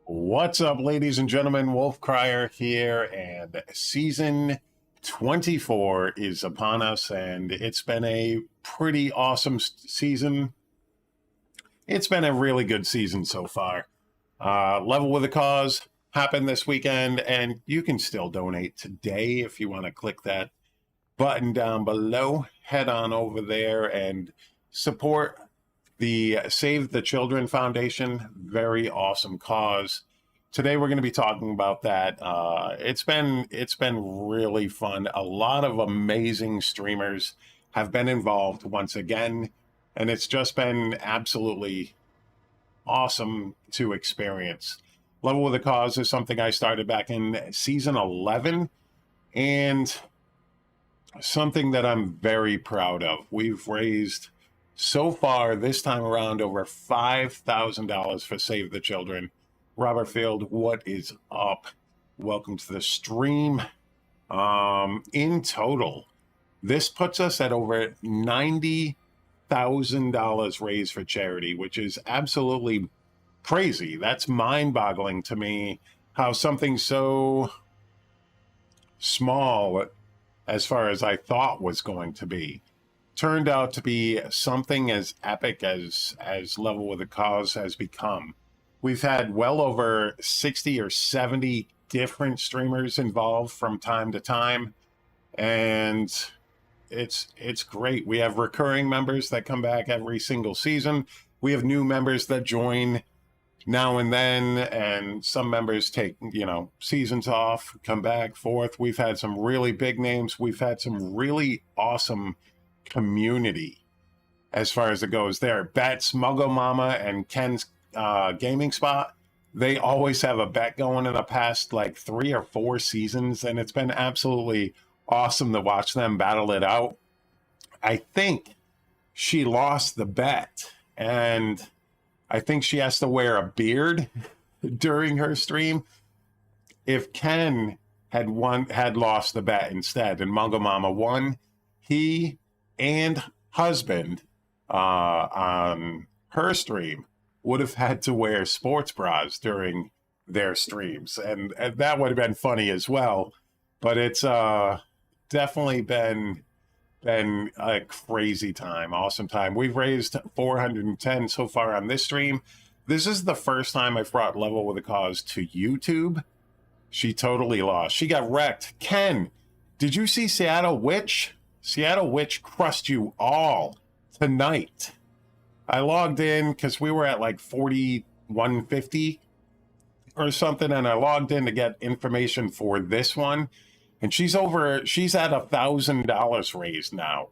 What's up, ladies and gentlemen? Wolf Crier here, and season 24 is upon us, and it's been a pretty awesome season. It's been a really good season so far. Level with a Cause happened this weekend, and you can still donate today if you want to click that button down below. Head on over there and support the Save the Children Foundation. Very awesome cause. Today we're going to be talking about that. It's been really fun. A lot of amazing streamers have been involved once again, and it's just been absolutely awesome to experience. Level with a Cause is something I started back in season 11, and something that I'm very proud of. We've raised so far this time around over $5,000 for Save the Children. Robert Field, what is up? Welcome to the stream. In total, this puts us at over $90,000 raised for charity, which is absolutely crazy. That's mind-boggling to me, how something so small as far as I thought was going to be turned out to be something as epic as Level with a Cause has become. We've had well over 60 or 70 different streamers involved from time to time, and it's great. We have recurring members that come back every single season. We have new members that join now and then, and some members take, seasons off, come back forth. We've had some really big names. We've had some really awesome community as far as it goes there. Bets, Muggle Mama, and Ken's gaming spot, they always have a bet going in the past like 3 or 4 seasons, and it's been absolutely awesome to watch them battle it out. I think she lost the bet, and I think she has to wear a beard during her stream. If Ken had lost the bet instead, and Muggle Mama won, he and husband on her stream would have had to wear sports bras during their streams, and that would have been funny as well. But it's definitely been a crazy time, awesome time. We've raised 410 so far on this stream. This is the first time I've brought Level with a Cause to YouTube. She totally lost. She got wrecked. Ken, did you see Seattle Witch? Seattle Witch crushed you all tonight. I logged in because we were at like 4150 or something, and I logged in to get information for this one, and she's at $1,000 raised now.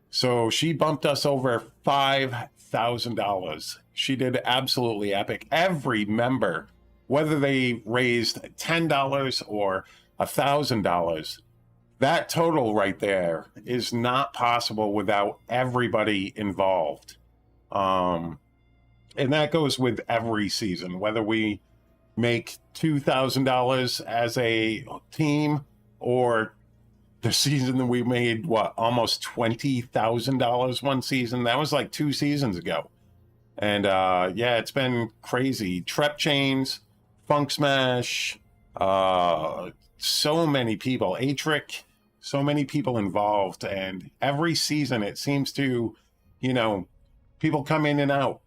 So she bumped us over $5,000. She did absolutely epic. Every member, whether they raised $10 or $1,000, that total right there is not possible without everybody involved. And that goes with every season, whether we make $2,000 as a team, or the season that we made, almost $20,000 one season. That was like 2 seasons ago. And yeah, it's been crazy. Trep Chains, Funk Smash, so many people, Atric, so many people involved, and every season it seems to, people come in and out,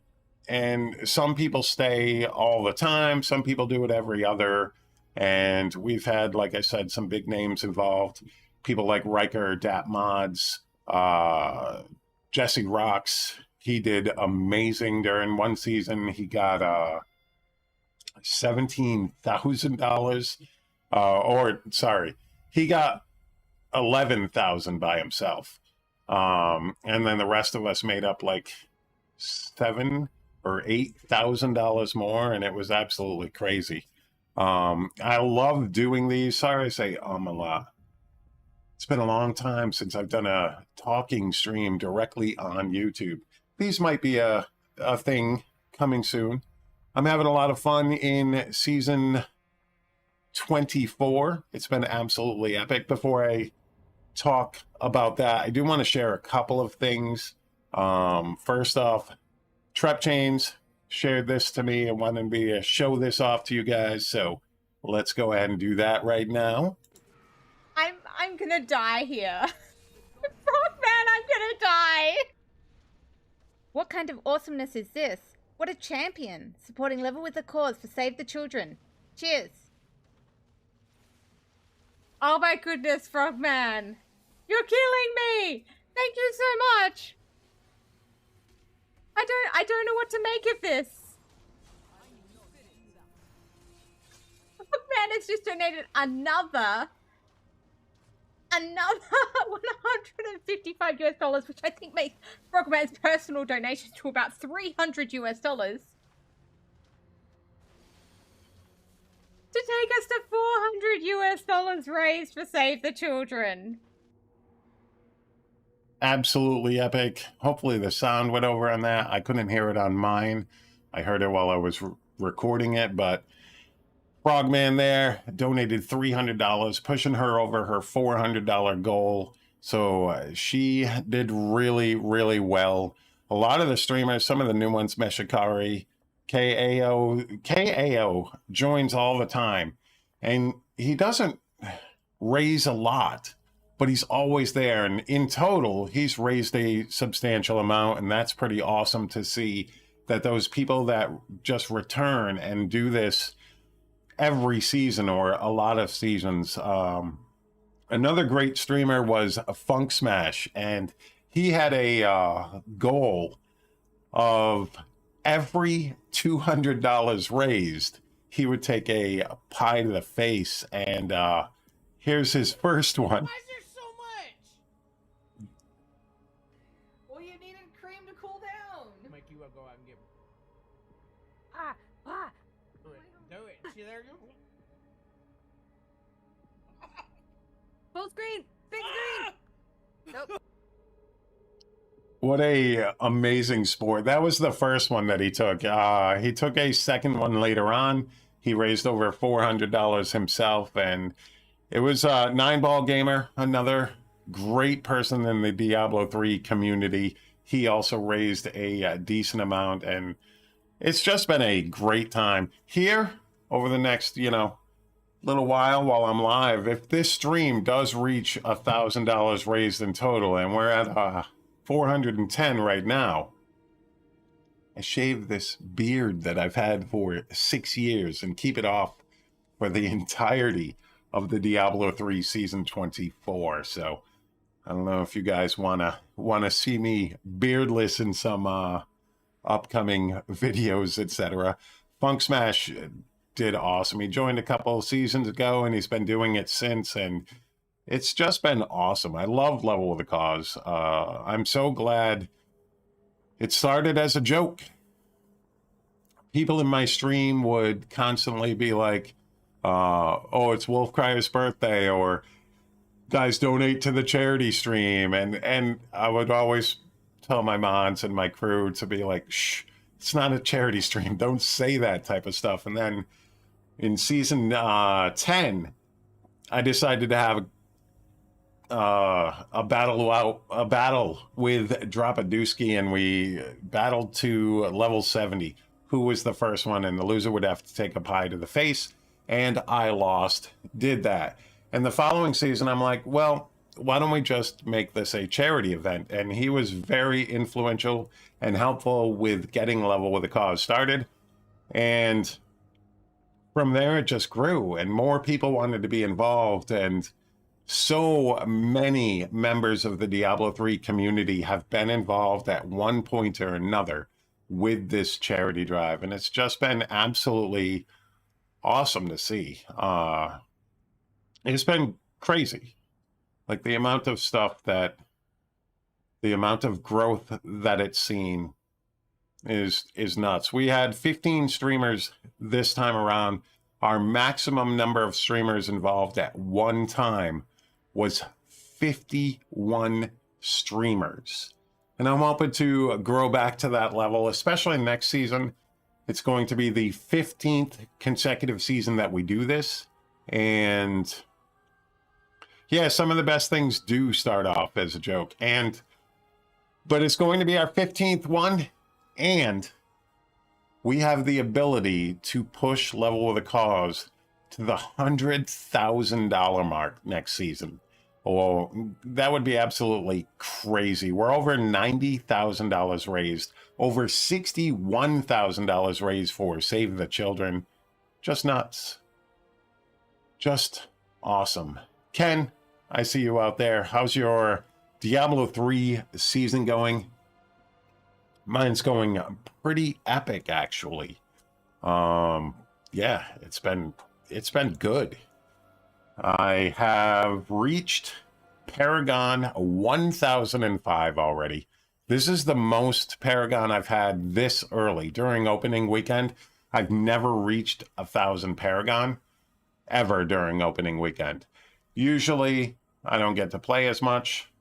and some people stay all the time, some people do it every other, and we've had, like I said, some big names involved, people like Riker, Dat Mods, Jesse Rocks. He did amazing during one season. He got $17,000, he got 11,000 by himself, and then the rest of us made up like $7,000 or $8,000 more, and it was absolutely crazy. I love doing these. Sorry I say a lot. It's been a long time since I've done a talking stream directly on YouTube. These might be a thing coming soon. I'm having a lot of fun in season 24. It's been absolutely epic. Before I talk about that, I do want to share a couple of things. First off, Trep Chains, shared this to me and wanted me to show this off to you guys. So let's go ahead and do that right now. I'm gonna die here. Frogman, I'm gonna die. What kind of awesomeness is this? What a champion, supporting Level with a cause for Save the Children. Cheers. Oh my goodness, Frogman. You're killing me. Thank you so much. I don't know what to make of this. Frogman has just donated another 155 US dollars, which I think makes Frogman's personal donations to about 300 US dollars. To take us to 400 US dollars raised for Save the Children. Absolutely epic. Hopefully the sound went over on that. I couldn't hear it on mine. I heard it while I was recording it, but Frogman there donated $300, pushing her over her $400 goal. So she did really, really well. A lot of the streamers, some of the new ones, Meshikari, KAO joins all the time. And he doesn't raise a lot, but he's always there. And in total, he's raised a substantial amount. And that's pretty awesome to see that those people that just return and do this every season or a lot of seasons. Another great streamer was Funk Smash, and he had a goal of every $200 raised, he would take a pie to the face. And here's his first one. Why is there so much? Well, you needed cream to cool down. Mike, you go out and get. Do it. Do it. See there you go. Full screen. Big screen. Nope. What a amazing sport. That was the first one that he took. He took a second one later on. He raised over $400 himself, and it was Nine Ball Gamer, another great person in the Diablo 3 community. He also raised a decent amount, and it's just been a great time. Here, over the next, little while I'm live, if this stream does reach $1,000 raised in total, and we're at 410 right now, I shave this beard that I've had for 6 years and keep it off for the entirety of the Diablo 3 Season 24. So I don't know if you guys wanna see me beardless in some upcoming videos, etc. Funk Smash did awesome. He joined a couple of seasons ago, and he's been doing it since, and it's just been awesome. I love Level with a Cause. I'm so glad it started as a joke. People in my stream would constantly be like, oh, it's Wolfcryer's birthday, or guys donate to the charity stream. And I would always tell my mods and my crew to be like, shh, it's not a charity stream. Don't say that type of stuff. And then in season 10, I decided to have a battle with Dropadusky, and we battled to level 70. Who was the first one? And the loser would have to take a pie to the face. And I lost, did that. And the following season, I'm like, well, why don't we just make this a charity event? And he was very influential and helpful with getting Level with a Cause started. And from there, it just grew, and more people wanted to be involved. And so many members of the Diablo 3 community have been involved at one point or another with this charity drive. And it's just been absolutely awesome to see. It's been crazy. Like the amount of growth that it's seen is nuts. We had 15 streamers this time around. Our maximum number of streamers involved at one time was 51 streamers. And I'm hoping to grow back to that level, especially next season. It's going to be the 15th consecutive season that we do this. And yeah, some of the best things do start off as a joke. But it's going to be our 15th one. And we have the ability to push Level with a Cause to the $100,000 mark next season. Well, that would be absolutely crazy. We're over $90,000 raised, over $61,000 raised for Save the Children. Just nuts. Just awesome. Ken, I see you out there. How's your Diablo 3 season going? Mine's going pretty epic, actually. Yeah, it's been good. I have reached Paragon 1005 already. This is the most Paragon I've had this early during opening weekend. I've never reached 1,000 Paragon ever during opening weekend. Usually I don't get to play as much.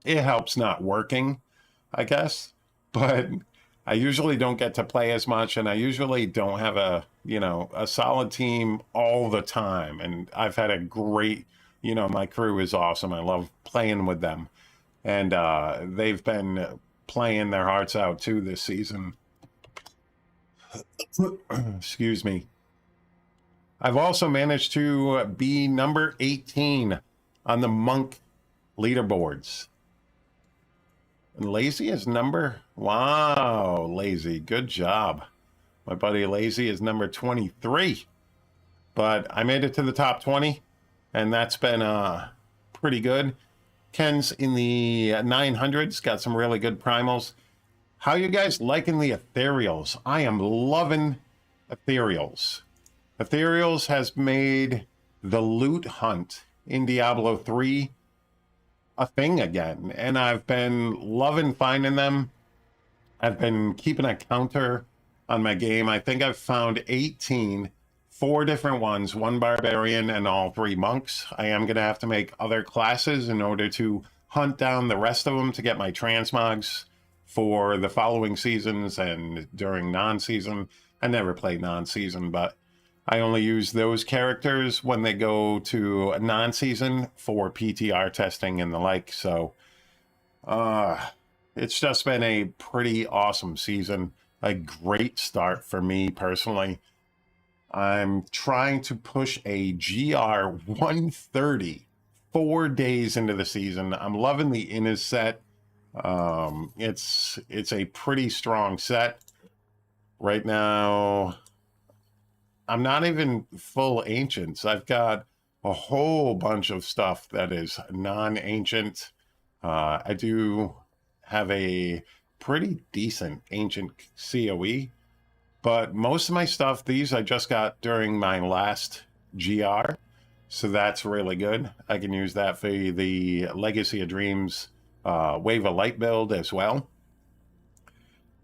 It helps not working, I guess, but I usually don't get to play as much, and I usually don't have a solid team all the time. And I've had a great, my crew is awesome. I love playing with them. And they've been playing their hearts out too this season. Excuse me. I've also managed to be number 18 on the monk leaderboards. And Lazy is wow, Lazy, good job. My buddy Lazy is number 23. But I made it to the top 20, and that's been pretty good. Ken's in the 900s, got some really good primals. How you guys liking the ethereals? I am loving ethereals. Ethereals has made the loot hunt in Diablo 3 a thing again, and I've been loving finding them. I've been keeping a counter on my game. I think I've found 18, 4 different ones, 1 barbarian and all 3 monks. I am going to have to make other classes in order to hunt down the rest of them to get my transmogs for the following seasons and during non-season. I never played non-season, but I only use those characters when they go to non-season for PTR testing and the like. So it's just been a pretty awesome season. A great start for me personally. I'm trying to push a GR 130 4 days into the season. I'm loving the Innis set. It's a pretty strong set. Right now, I'm not even full ancients. I've got a whole bunch of stuff that is non-ancient. I do have a pretty decent ancient COE, but most of my stuff, these I just got during my last GR, so that's really good. I can use that for the Legacy of Dreams Wave of Light build as well.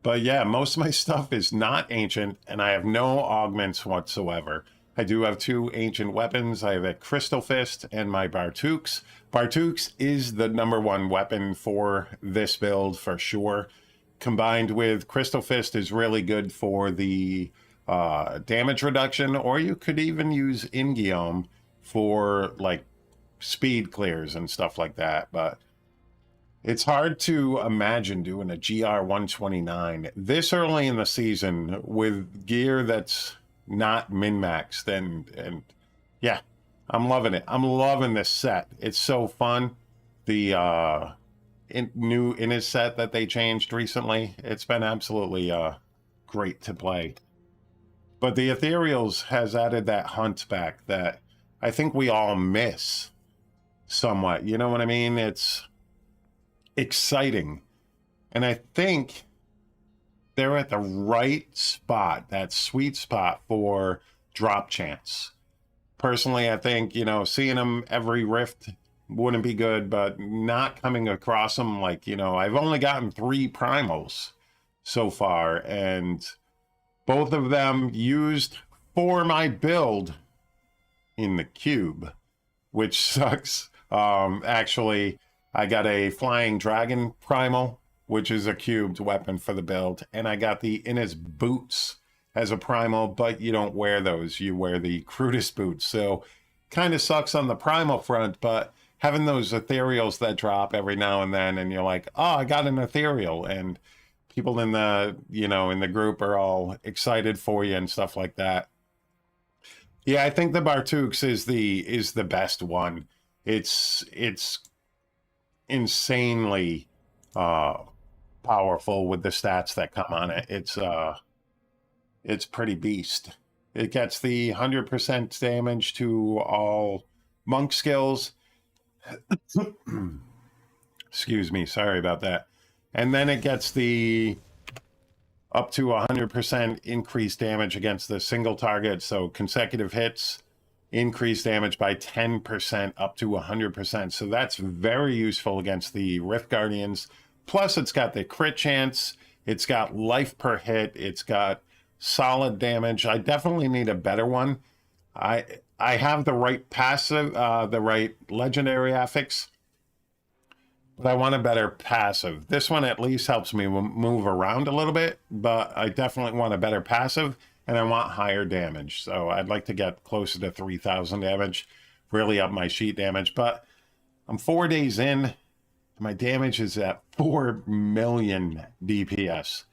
But yeah, most of my stuff is not ancient, and I have no augments whatsoever. I do have 2 ancient weapons. I have a Crystal Fist and my Bartux. Bartux is the #1 weapon for this build for sure. Combined with Crystal Fist is really good for the damage reduction, or you could even use Ingiome for like speed clears and stuff like that. But it's hard to imagine doing a GR 129 this early in the season with gear that's not min-maxed. And yeah, I'm loving it. I'm loving this set. It's so fun. The new Innis set that they changed recently, it's been absolutely great to play. But the Ethereals has added that hunt back that I think we all miss somewhat. You know what I mean? It's exciting, and I think they're at the right spot, that sweet spot for drop chance. Personally, I think seeing them every rift wouldn't be good, but not coming across them, like I've only gotten 3 primals so far, and both of them used for my build in the cube, which sucks. Actually, I got a Flying Dragon Primal, which is a cubed weapon for the build, and I got the Innis Boots as a Primal, but you don't wear those. You wear the crudest boots, so kind of sucks on the Primal front, but having those ethereals that drop every now and then, and you're like, oh, I got an ethereal, and people in the, in the group are all excited for you and stuff like that. Yeah, I think the Bartux is the best one. It's insanely powerful with the stats that come on it. It's pretty beast. It gets the 100% damage to all monk skills. Excuse me, sorry about that. And then it gets the up to 100% increased damage against the single target. So consecutive hits, increased damage by 10% up to 100%. So that's very useful against the Rift Guardians. Plus, it's got the crit chance. It's got life per hit. It's got solid damage. I definitely need a better one. I have the right passive, the right legendary affix, but I want a better passive. This one at least helps me move around a little bit, but I definitely want a better passive, and I want higher damage. So I'd like to get closer to 3,000 damage, really up my sheet damage. But I'm 4 days in. My damage is at 4 million DPS.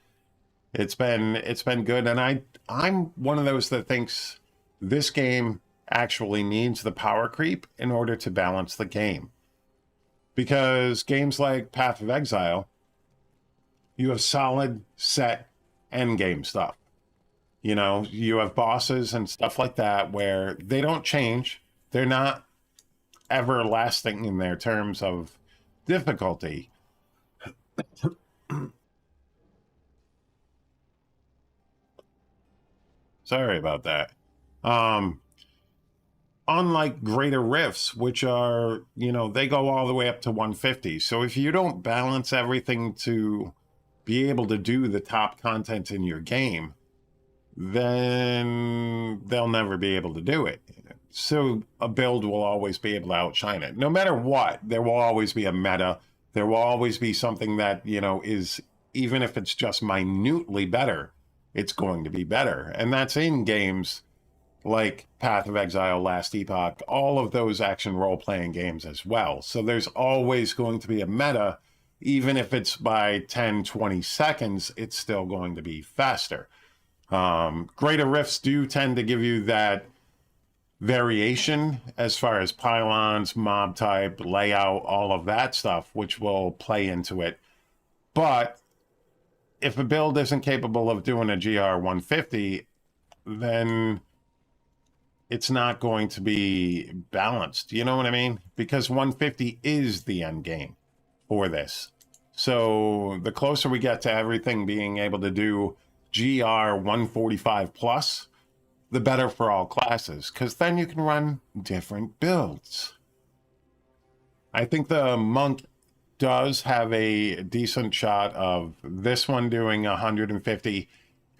It's been good, and I'm one of those that thinks this game actually needs the power creep in order to balance the game. Because games like Path of Exile, you have solid, set, endgame stuff. You have bosses and stuff like that where they don't change. They're not everlasting in their terms of difficulty. Sorry about that. Unlike greater rifts, which are, they go all the way up to 150. So if you don't balance everything to be able to do the top content in your game, then they'll never be able to do it. So a build will always be able to outshine it. No matter what, there will always be a meta. There will always be something that, is, even if it's just minutely better, it's going to be better. And that's in games like Path of Exile, Last Epoch, all of those action role-playing games as well. So there's always going to be a meta. Even if it's by 10, 20 seconds, it's still going to be faster. Greater rifts do tend to give you that variation as far as pylons, mob type, layout, all of that stuff, which will play into it. But if a build isn't capable of doing a GR 150, then it's not going to be balanced. You know what I mean? Because 150 is the end game for this. So the closer we get to everything being able to do GR 145 plus, the better for all classes, because then you can run different builds. I think the monk does have a decent shot of this one doing 150,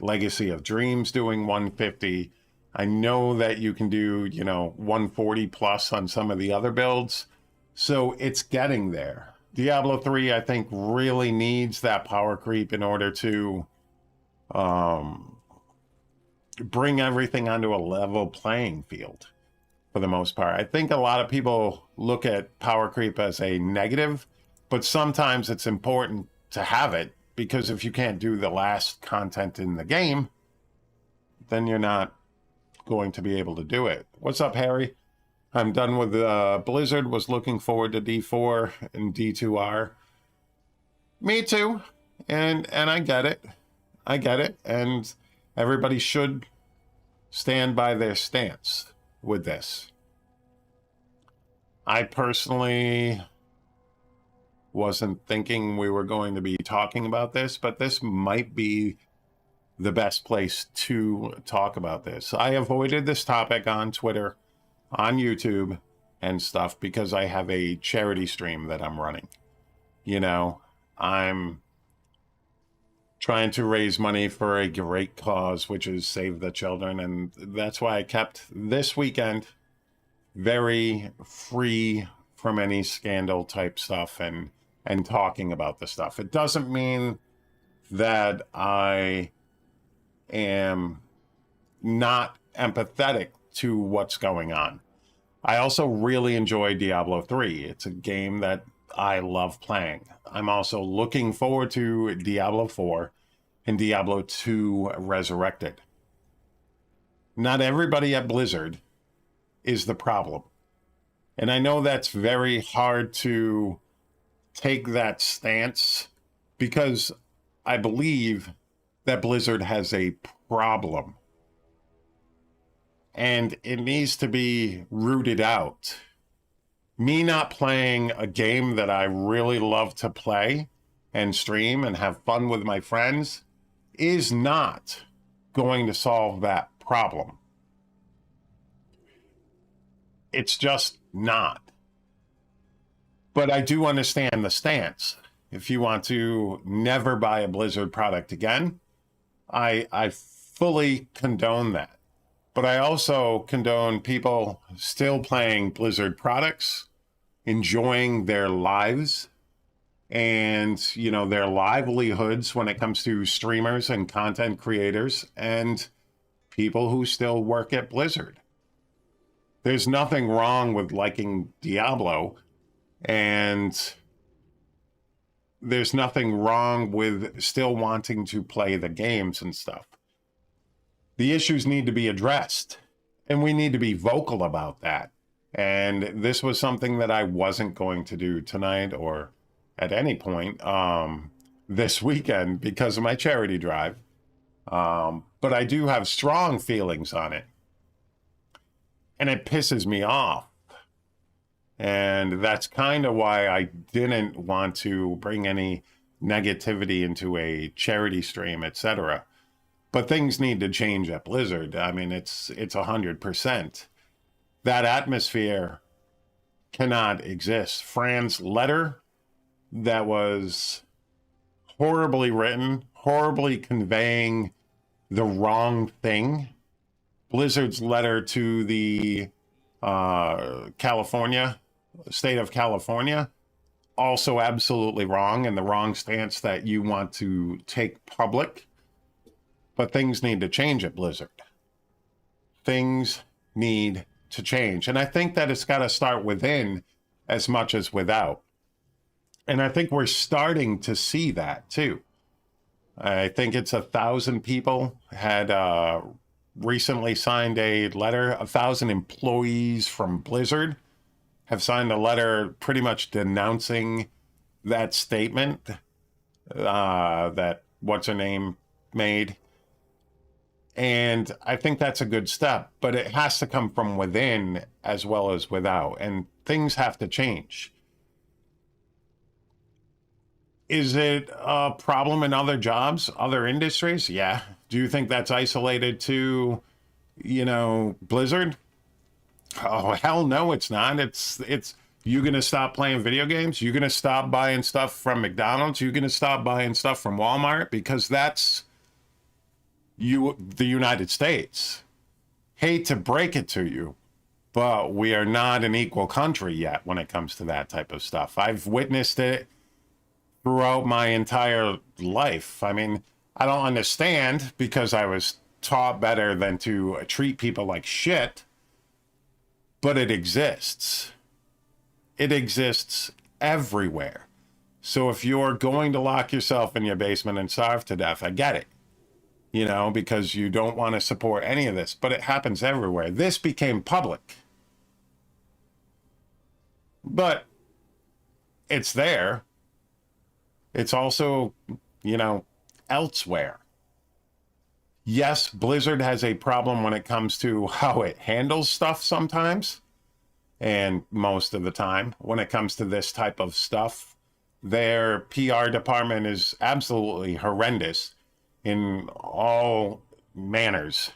Legacy of Dreams doing 150. I know that you can do, 140 plus on some of the other builds. So it's getting there. Diablo 3, I think, really needs that power creep in order to bring everything onto a level playing field for the most part. I think a lot of people look at power creep as a negative, but sometimes it's important to have it, because if you can't do the last content in the game, then you're not going to be able to do it. What's up, Harry? I'm done with Blizzard. Was looking forward to D4 and D2R. Me too. And I get it. I get it. And everybody should stand by their stance with this. I personally wasn't thinking we were going to be talking about this, but this might be the best place to talk about this. I avoided this topic on Twitter, on YouTube, and stuff because I have a charity stream that I'm running. I'm trying to raise money for a great cause, which is Save the Children, and that's why I kept this weekend very free from any scandal type stuff and talking about the stuff. It doesn't mean that I am not empathetic to what's going on. I also really enjoy Diablo 3. It's a game that I love playing. I'm also looking forward to Diablo 4 and Diablo 2 Resurrected. Not everybody at Blizzard is the problem. And I know that's very hard to take that stance because I believe that Blizzard has a problem. And it needs to be rooted out. Me not playing a game that I really love to play and stream and have fun with my friends is not going to solve that problem. It's just not. But I do understand the stance. If you want to never buy a Blizzard product again, I fully condone that. But I also condone people still playing Blizzard products, enjoying their lives and, you know, their livelihoods when it comes to streamers and content creators and people who still work at Blizzard. There's nothing wrong with liking Diablo, and there's nothing wrong with still wanting to play the games and stuff. The issues need to be addressed, and we need to be vocal about that. And this was something that I wasn't going to do tonight or at any point this weekend because of my charity drive. But I do have strong feelings on it. And it pisses me off. And that's kind of why I didn't want to bring any negativity into a charity stream, etc. But things need to change at Blizzard. I mean, it's 100%. That atmosphere cannot exist. Fran's letter that was horribly written, horribly conveying the wrong thing. Blizzard's letter to the state of California, also absolutely wrong, and the wrong stance that you want to take public. But things need to change at Blizzard. Things need to change. And I think that it's got to start within as much as without. And I think we're starting to see that too. I think it's 1,000 people had recently signed a letter. 1,000 employees from Blizzard have signed a letter pretty much denouncing that statement that what's-her-name made. And I think that's a good step, but it has to come from within as well as without, and things have to change. Is it a problem in other jobs, other industries? Yeah. Do you think that's isolated to, you know, Blizzard? Oh, hell no, it's not. It's you going to stop playing video games? You going to stop buying stuff from McDonald's? You going to stop buying stuff from Walmart? Because that's the United States. Hate to break it to you, but we are not an equal country yet when it comes to that type of stuff. I've witnessed it throughout my entire life. I mean, I don't understand because I was taught better than to treat people like shit, but it exists. It exists everywhere. So if you're going to lock yourself in your basement and starve to death, I get it. You know, because you don't want to support any of this, but it happens everywhere. This became public. But it's there. It's also, you know, elsewhere. Yes, Blizzard has a problem when it comes to how it handles stuff sometimes. And most of the time, when it comes to this type of stuff, their PR department is absolutely horrendous in all manners.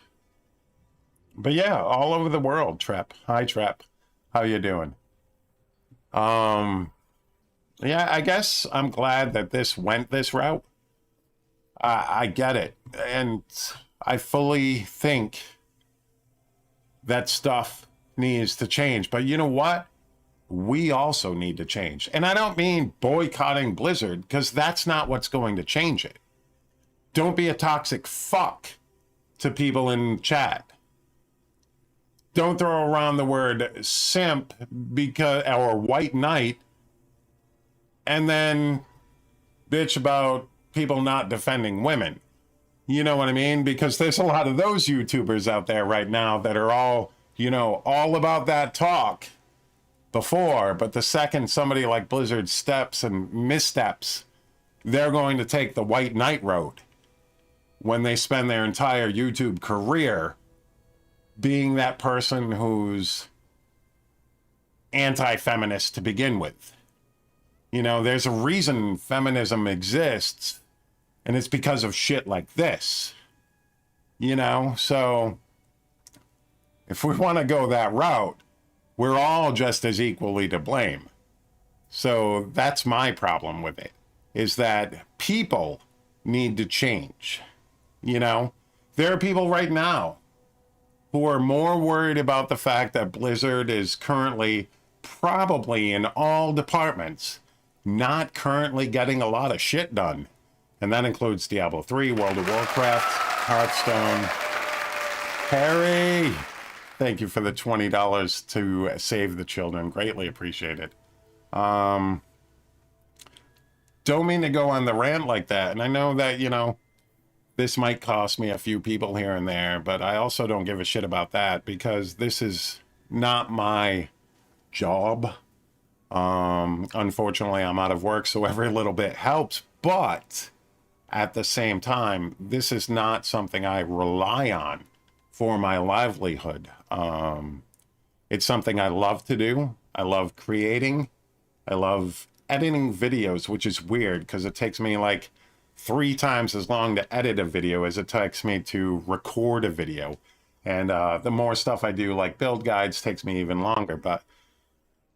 But yeah, all over the world, Trep. Hi, Trep. How you doing? Yeah, I guess I'm glad that this went this route. I get it. And I fully think that stuff needs to change. But you know what? We also need to change. And I don't mean boycotting Blizzard, because that's not what's going to change it. Don't be a toxic fuck to people in chat. Don't throw around the word simp or white knight and then bitch about people not defending women. You know what I mean? Because there's a lot of those YouTubers out there right now that are all, all about that talk before, but the second somebody like Blizzard steps and missteps, they're going to take the white knight road when they spend their entire YouTube career being that person who's anti-feminist to begin with. There's a reason feminism exists, and it's because of shit like this. So if we want to go that route, we're all just as equally to blame. So that's my problem with it, is that people need to change. There are people right now who are more worried about the fact that Blizzard is currently, probably in all departments, not currently getting a lot of shit done. And that includes Diablo 3, World of Warcraft, Hearthstone. Harry, thank you for the $20 to save the children. Greatly appreciated. Don't mean to go on the rant like that. And I know that, this might cost me a few people here and there, but I also don't give a shit about that because this is not my job. Unfortunately, I'm out of work, so every little bit helps. But at the same time, this is not something I rely on for my livelihood. It's something I love to do. I love creating. I love editing videos, which is weird because it takes me like 3 times as long to edit a video as it takes me to record a video. And the more stuff I do, like build guides, takes me even longer. But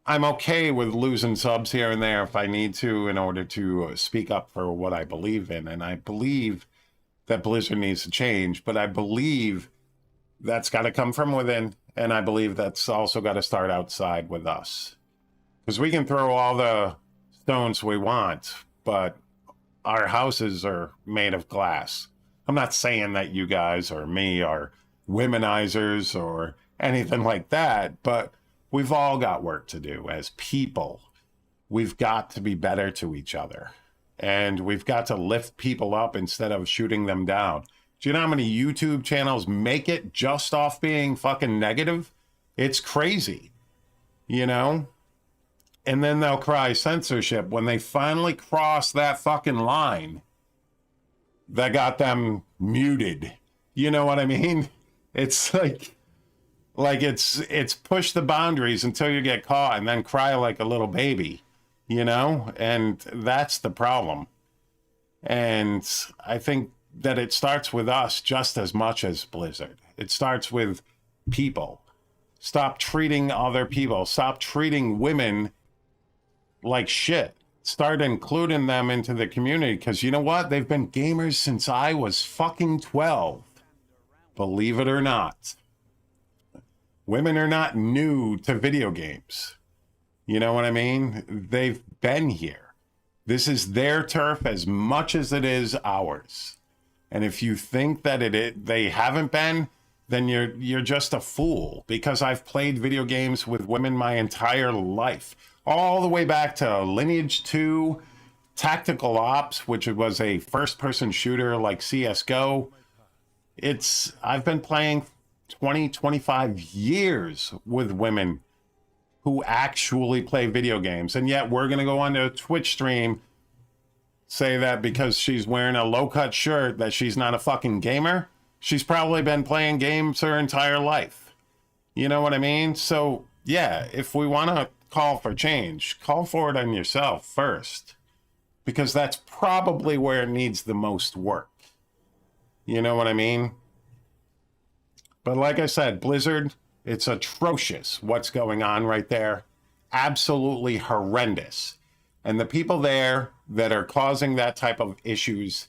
I'm okay with losing subs here and there if I need to in order to speak up for what I believe in. And I believe that Blizzard needs to change, but I believe that's got to come from within. And I believe that's also got to start outside with us. Because we can throw all the stones we want, but our houses are made of glass. I'm not saying that you guys or me are womenizers or anything like that, but we've all got work to do as people. We've got to be better to each other. And we've got to lift people up instead of shooting them down. Do you know how many YouTube channels make it just off being fucking negative? It's crazy, And then they'll cry censorship when they finally cross that fucking line that got them muted. You know what I mean? It's like it's push the boundaries until you get caught and then cry like a little baby, And that's the problem. And I think that it starts with us just as much as Blizzard. It starts with people. Stop treating other people. Stop treating women like shit. Start including them into the community, because you know what? They've been gamers since I was fucking 12. Believe it or not. Women are not new to video games. You know what I mean? They've been here. This is their turf as much as it is ours. And if you think that they haven't been, then you're just a fool, because I've played video games with women my entire life. All the way back to Lineage 2, Tactical Ops, which was a first-person shooter like CSGO. I've been playing 20, 25 years with women who actually play video games. And yet we're going to go on to a Twitch stream, say that because she's wearing a low-cut shirt that she's not a fucking gamer. She's probably been playing games her entire life. You know what I mean? So, yeah, if we want to call for change, call for it on yourself first, because that's probably where it needs the most work. You know what I mean? But like I said, Blizzard, it's atrocious what's going on right there. Absolutely horrendous. And the people there that are causing that type of issues,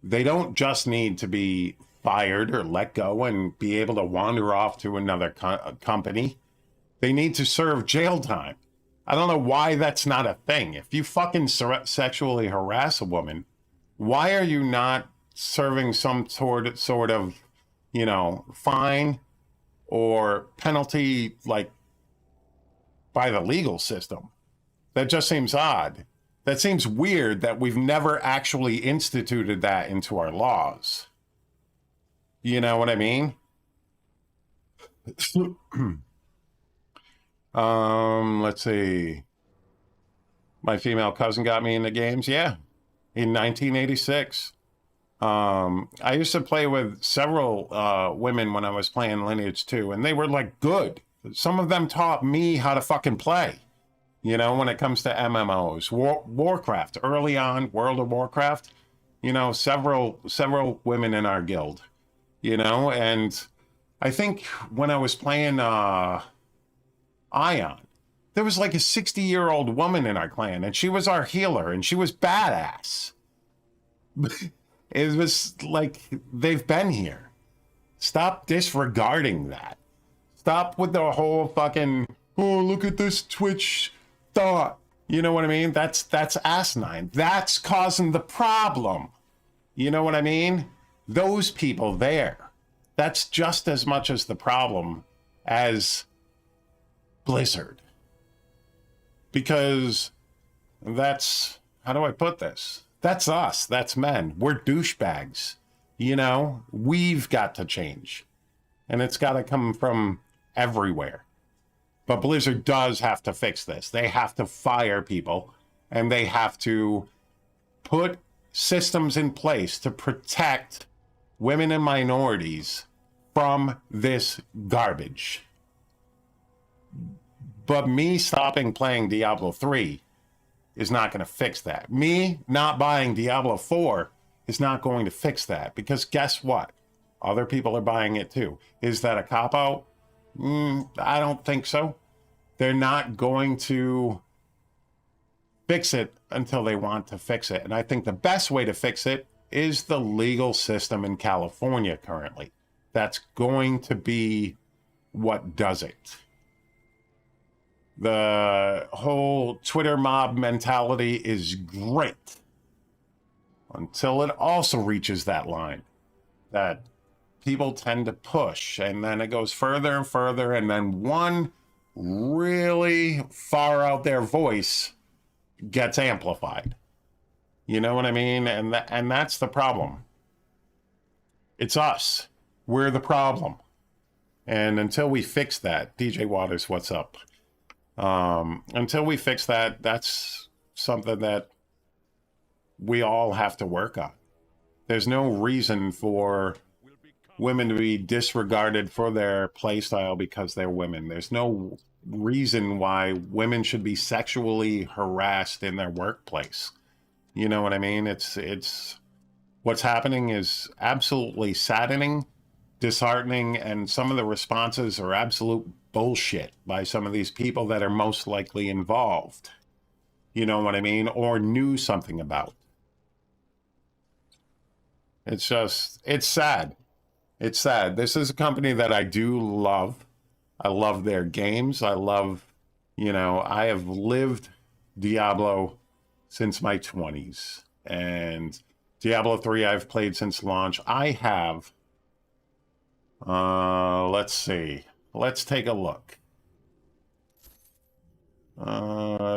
they don't just need to be fired or let go and be able to wander off to another company. They need to serve jail time. I don't know why that's not a thing. If you fucking sexually harass a woman, why are you not serving some sort of, fine or penalty, like by the legal system? That just seems odd. That seems weird that we've never actually instituted that into our laws. You know what I mean? Let's see. My female cousin got me into games. Yeah, in 1986. I used to play with several women when I was playing Lineage 2, and they were like good. Some of them taught me how to fucking play. You know, when it comes to MMOs, Warcraft, early on, World of Warcraft, you know, several women in our guild, you know, and I think when I was playing Ion, there was like a 60-year-old woman in our clan, and she was our healer, and she was badass. It was like, they've been here. Stop disregarding that. Stop with the whole fucking, oh, look at this Twitch thought. You know what I mean? That's asinine. That's causing the problem. You know what I mean? Those people there. That's just as much as the problem as Blizzard. Because that's, how do I put this? That's us. That's men. We're douchebags. You know, we've got to change. And it's got to come from everywhere. But Blizzard does have to fix this. They have to fire people, and they have to put systems in place to protect women and minorities from this garbage. But me stopping playing Diablo 3 is not going to fix that. Me not buying Diablo 4 is not going to fix that, because guess what? Other people are buying it too. Is that a cop-out? I don't think so. They're not going to fix it until they want to fix it. And I think the best way to fix it is the legal system in California currently. That's going to be what does it. The whole Twitter mob mentality is great until it also reaches that line that people tend to push, and then it goes further and further, and then one really far out there voice gets amplified. You know what I mean? And that's the problem. It's us. We're the problem. And until we fix that, DJ Waters, what's up? Until we fix that, that's something that we all have to work on. There's no reason for women to be disregarded for their play style because they're women. There's no reason why women should be sexually harassed in their workplace. You know what I mean? It's what's happening is absolutely saddening, disheartening, and some of the responses are absolute bullshit by some of these people that are most likely involved. You know what I mean? Or knew something about. It's sad. It's sad. This is a company that I do love. I love their games. I love, I have lived Diablo since my 20s. And Diablo 3 I've played since launch. I have, let's see. Let's take a look.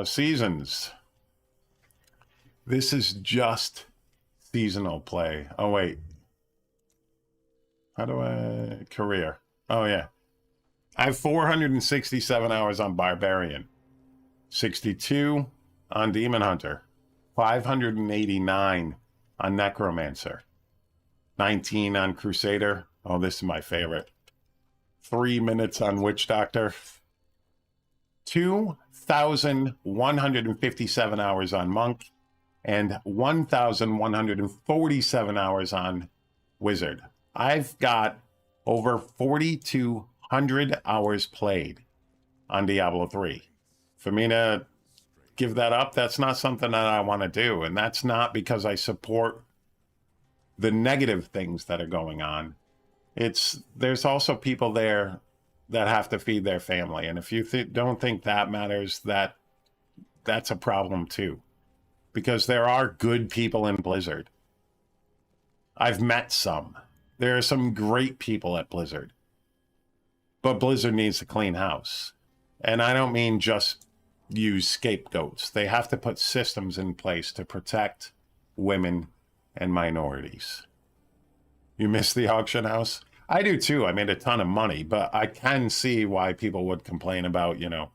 Seasons. This is just seasonal play. Oh, wait. How do I... Career. Oh, yeah. I have 467 hours on Barbarian. 62 on Demon Hunter. 589 on Necromancer. 19 on Crusader. Oh, this is my favorite. 3 minutes on Witch Doctor. 2,157 hours on Monk. And 1,147 hours on Wizard. I've got over 4,200 hours played on Diablo 3. For me to give that up, that's not something that I want to do. And that's not because I support the negative things that are going on. There's also people there that have to feed their family. And if you don't think that matters, that's a problem too. Because there are good people in Blizzard. I've met some. There are some great people at Blizzard. But Blizzard needs to clean house. And I don't mean just use scapegoats. They have to put systems in place to protect women and minorities. You miss the auction house? I do too. I made a ton of money, but I can see why people would complain about, you know,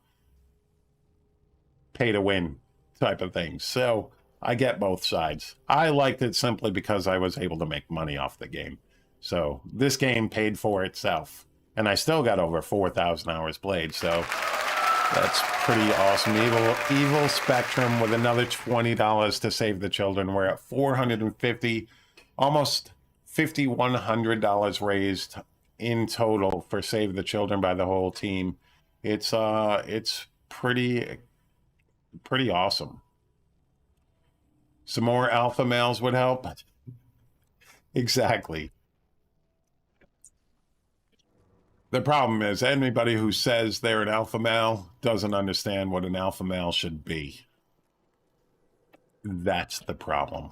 pay to win type of things. So I get both sides. I liked it simply because I was able to make money off the game. So this game paid for itself. And I still got over 4,000 hours played. So that's pretty awesome. Evil Spectrum with another $20 to save the children. We're at $450, almost $5,100 raised in total for Save the Children by the whole team. It's pretty awesome. Some more alpha males would help. Exactly. The problem is anybody who says they're an alpha male doesn't understand what an alpha male should be. That's the problem.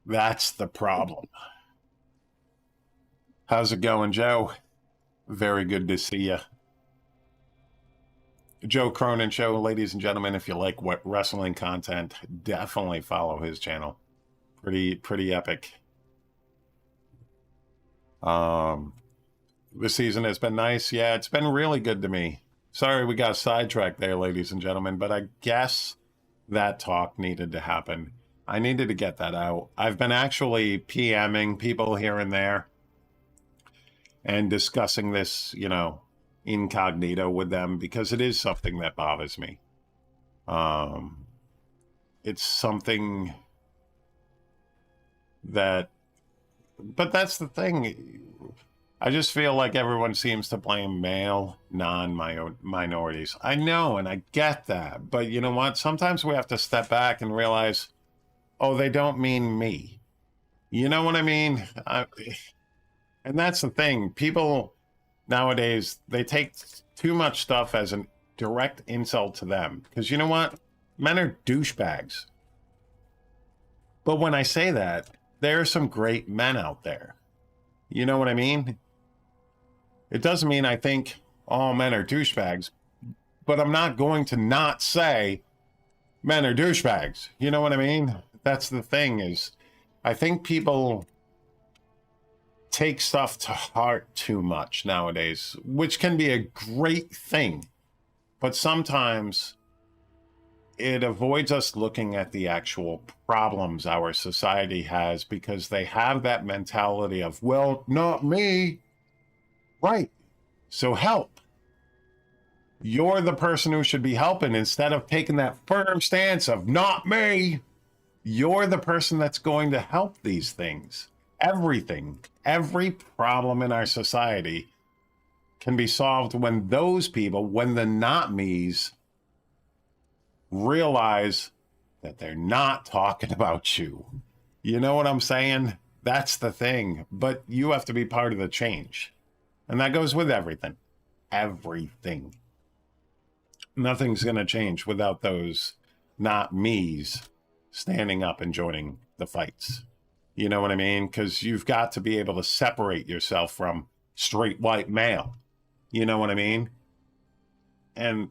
That's the problem. How's it going, Joe? Very good to see you. Joe Cronin Show, ladies and gentlemen, if you like what wrestling content, definitely follow his channel. Pretty epic. This season has been nice. Yeah, it's been really good to me. Sorry we got sidetracked there, ladies and gentlemen, but I guess that talk needed to happen. I needed to get that out. I've been actually PMing people here and there and discussing this, you know, incognito with them because it is something that bothers me. It's something that, but that's the thing. I just feel like everyone seems to blame male non-minorities. I know, and I get that, but you know what? Sometimes we have to step back and realize, oh, they don't mean me. You know what I mean? And that's the thing. People nowadays, they take too much stuff as a direct insult to them. Because you know what? Men are douchebags. But when I say that, there are some great men out there. You know what I mean? It doesn't mean I think all men are douchebags, but I'm not going to not say men are douchebags. You know what I mean? That's the thing is, I think people take stuff to heart too much nowadays, which can be a great thing. But sometimes it avoids us looking at the actual problems our society has because they have that mentality of, well, not me. Right. So help. You're the person who should be helping instead of taking that firm stance of not me. You're the person that's going to help these things. Everything, every problem in our society can be solved when those people, when the not me's, realize that they're not talking about you. You know what I'm saying? That's the thing. But you have to be part of the change. And that goes with everything. Everything. Nothing's going to change without those not me's standing up and joining the fights. You know what I mean? Because you've got to be able to separate yourself from straight white male. You know what I mean? And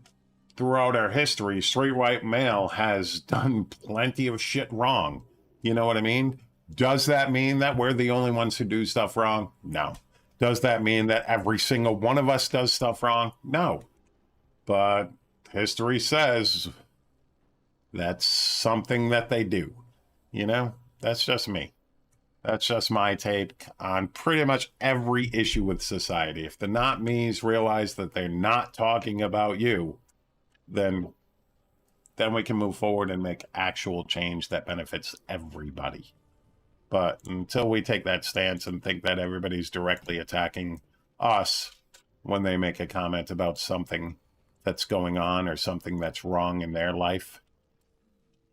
throughout our history, straight white male has done plenty of shit wrong. You know what I mean? Does that mean that we're the only ones who do stuff wrong? No. Does that mean that every single one of us does stuff wrong? No. But history says that's something that they do. You know? That's just me. That's just my take on pretty much every issue with society. If the not me's realize that they're not talking about you, then we can move forward and make actual change that benefits everybody. But until we take that stance and think that everybody's directly attacking us when they make a comment about something that's going on or something that's wrong in their life,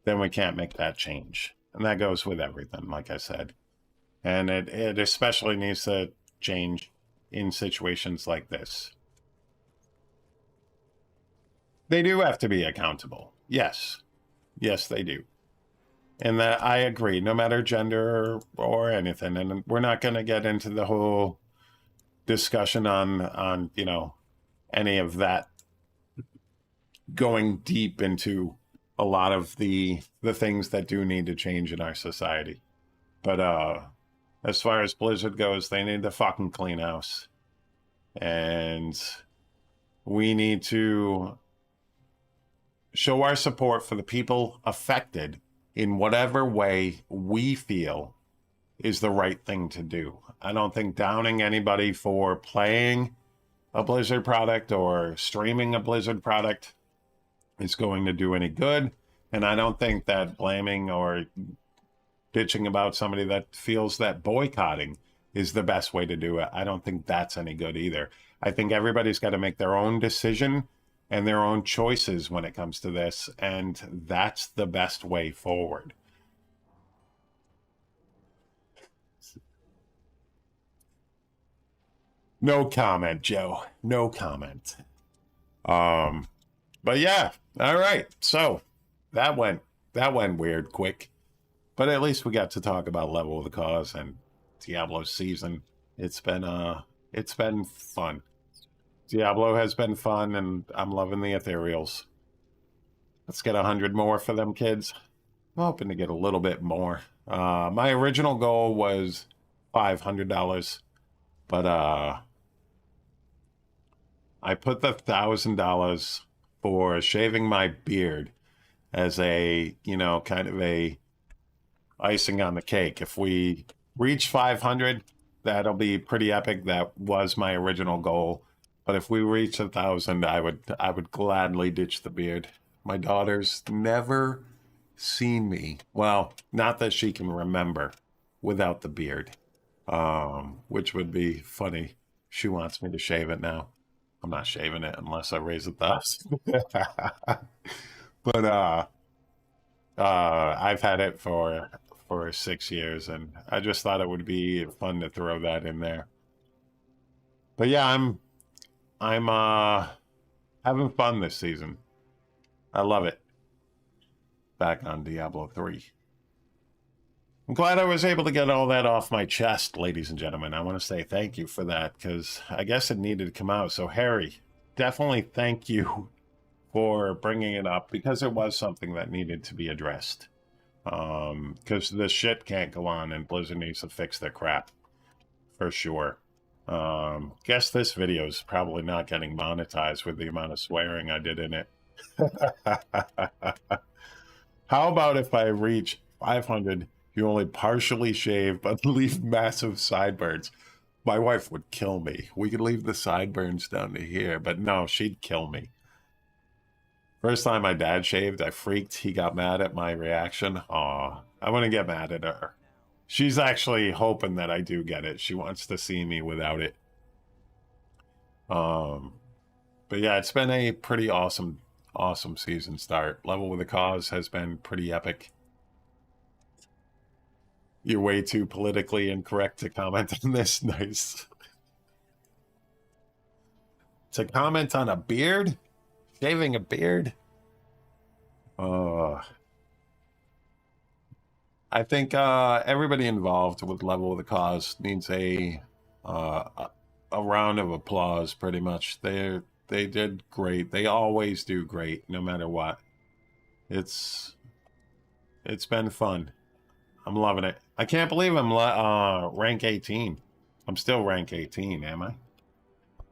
then we can't make that change. And that goes with everything, like I said. And it especially needs to change in situations like this. They do have to be accountable. Yes. Yes, they do. And that I agree, no matter gender or anything. And we're not going to get into the whole discussion on, you know, any of that going deep into a lot of the things that do need to change in our society. But as far as Blizzard goes, they need to fucking clean house. And we need to show our support for the people affected in whatever way we feel is the right thing to do. I don't think downing anybody for playing a Blizzard product or streaming a Blizzard product is going to do any good. And I don't think that blaming or bitching about somebody that feels that boycotting is the best way to do it. I don't think that's any good either. I think everybody's got to make their own decision and their own choices when it comes to this, and that's the best way forward. No comment, Joe. No comment. But yeah, all right. So that went weird quick. But at least we got to talk about Level of the Cause and Diablo season. It's been fun. Diablo has been fun, and I'm loving the ethereals. Let's get 100 more for them kids. I'm hoping to get a little bit more. My original goal was $500, but I put the $1,000 for shaving my beard as a, kind of a icing on the cake. If we reach 500, that'll be pretty epic. That was my original goal. But if we reach 1,000, I would gladly ditch the beard. My daughter's never seen me. Well, not that she can remember without the beard, which would be funny. She wants me to shave it now. I'm not shaving it unless I raise 1,000. But I've had it for 6 years, and I just thought it would be fun to throw that in there. But yeah, I'm having fun this season. I love it. Back on Diablo 3. I'm glad I was able to get all that off my chest, ladies and gentlemen. I want to say thank you for that, because I guess it needed to come out. So Harry, definitely thank you for bringing it up, because it was something that needed to be addressed. Because this shit can't go on, and Blizzard needs to fix their crap. For sure. Guess this video is probably not getting monetized with the amount of swearing I did in it. How about if I reach 500, you only partially shave but leave massive sideburns? My wife would kill me. We could leave the sideburns down to here, but no, she'd kill me. First time my dad shaved, I freaked. He got mad at my reaction. Aw, I wouldn't get mad at her. She's actually hoping that I do get it. She wants to see me without it. But yeah, it's been a pretty awesome season start. Level with the Cause has been pretty epic. You're way too politically incorrect to comment on this. Nice. To comment on a beard? Shaving a beard? I think everybody involved with Level of the Cause needs a round of applause, pretty much. They did great. They always do great, no matter what. It's been fun. I'm loving it. I can't believe I'm rank 18. I'm still rank 18, am I?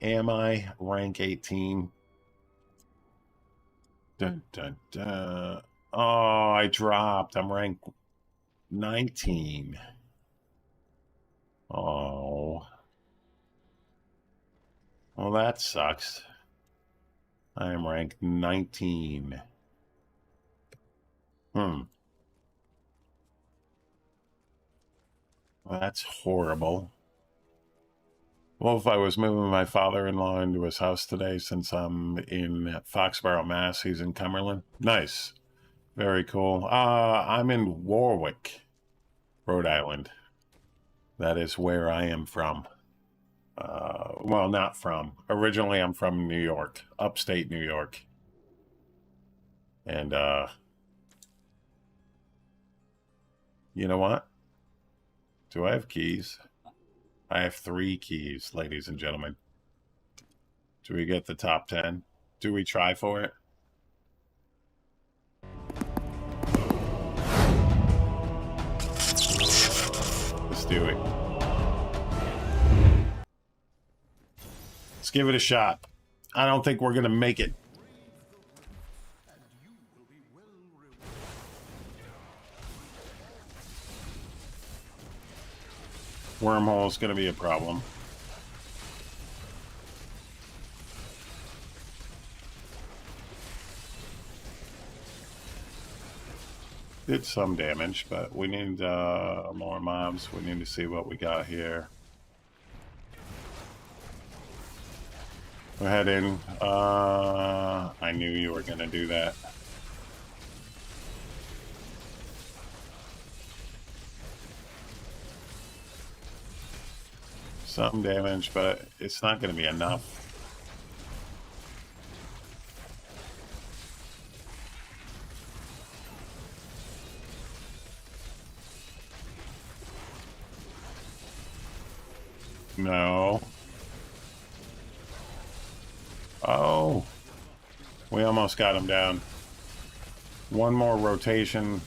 Am I rank 18? Dun, dun, dun. Oh, I dropped. I'm rank 19. Oh. Well, that sucks. I am ranked 19. Well, that's horrible. Well, if I was moving my father-in-law into his house today, since I'm in Foxborough, Mass. He's in Cumberland. Nice. Very cool. I'm in Warwick, Rhode Island. That is where I am from. Well, not from. Originally, I'm from New York, upstate New York. And, you know what? Do I have keys? I have 3 keys, ladies and gentlemen. Do we get the top 10? Do we try for it? Let's do it. Let's give it a shot. I don't think we're going to make it. Wormhole is going to be a problem. Did some damage, but we need more mobs. We need to see what we got here. Go ahead in. I knew you were going to do that. Some damage, but it's not going to be enough. No. Oh. We almost got him down. One more rotation.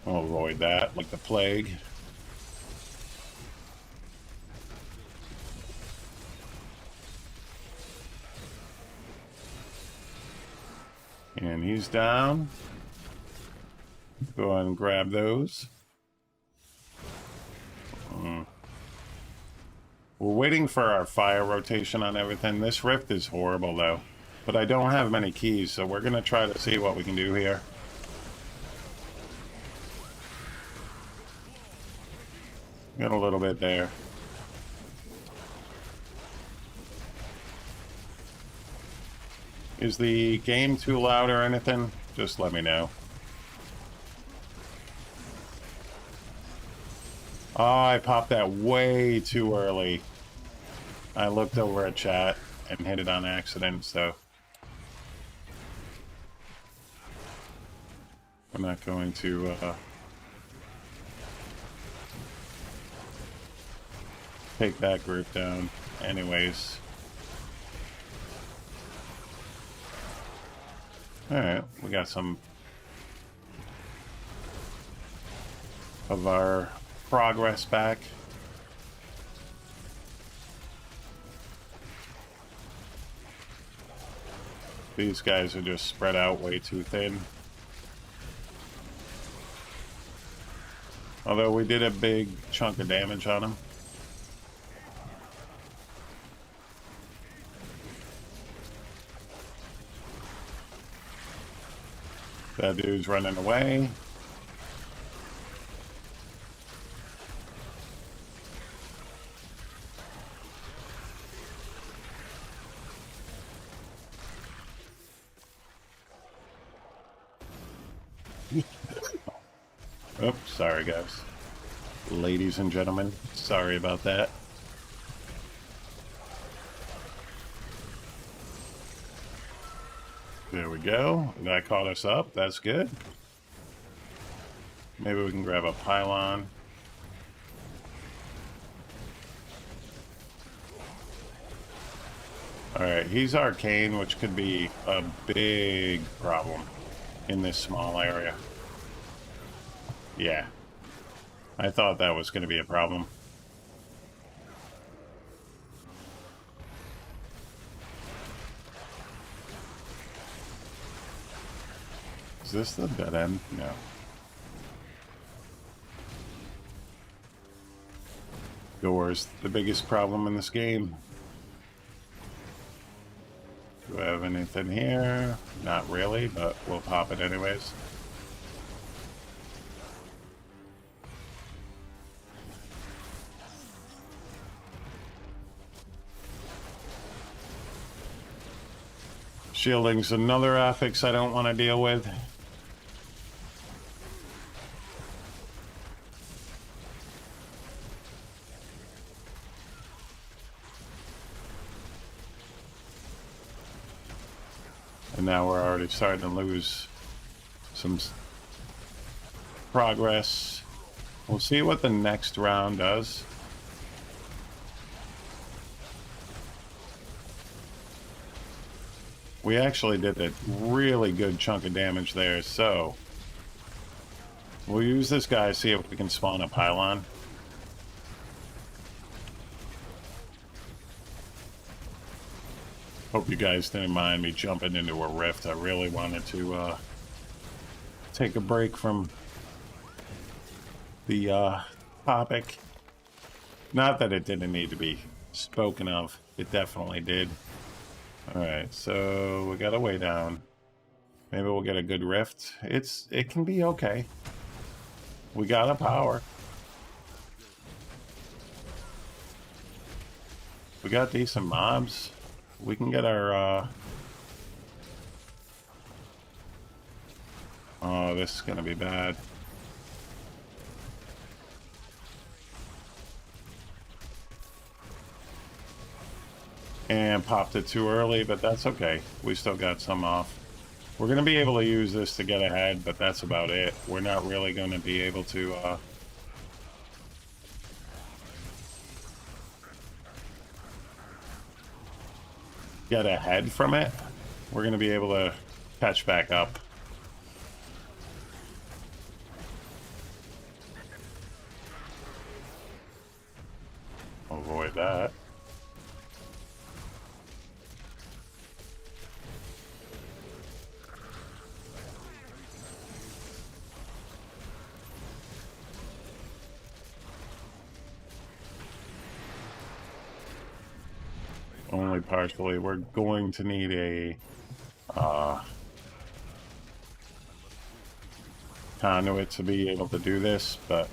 I'll avoid that like the plague. And he's down. Go ahead and grab those. We're waiting for our fire rotation on everything. This rift is horrible though, but I don't have many keys, so we're gonna try to see what we can do here. Got a little bit there. Is the game too loud or anything? Just let me know. Oh, I popped that way too early. I looked over at chat and hit it on accident, so I'm not going to take that group down anyways. Alright, we got some of our progress back. These guys are just spread out way too thin. Although we did a big chunk of damage on them. That dude's running away. Oops, sorry guys. Ladies and gentlemen, sorry about that. There we go. That caught us up. That's good. Maybe we can grab a pylon. Alright, he's arcane, which could be a big problem in this small area. Yeah. I thought that was going to be a problem. Is this the dead end? No. Doors, the biggest problem in this game. Do I have anything here? Not really, but we'll pop it anyways. Shielding's another affix I don't want to deal with. And now we're already starting to lose some progress. We'll see what the next round does. We actually did a really good chunk of damage there, so we'll use this guy, see if we can spawn a pylon. Hope you guys didn't mind me jumping into a rift. I really wanted to take a break from the topic. Not that it didn't need to be spoken of. It definitely did. Alright, so we got a way down. Maybe we'll get a good rift. It can be okay. We got a power. We got decent mobs. We can get our oh, this is gonna be bad. And popped it too early, but that's okay. We still got some off. We're going to be able to use this to get ahead, but that's about it. We're not really going to be able to get ahead from it. We're going to be able to catch back up. Avoid that. Only partially. We're going to need a conduit to be able to do this, but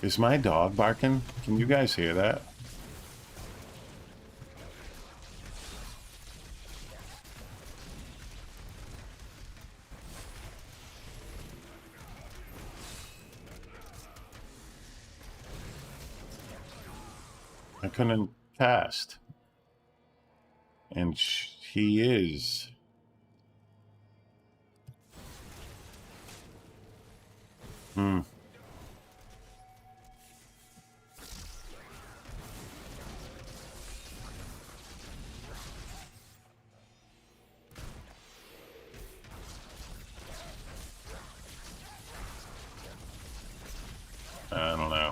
is my dog barking? Can you guys hear that? I couldn't cast. And he is. Hmm. I don't know.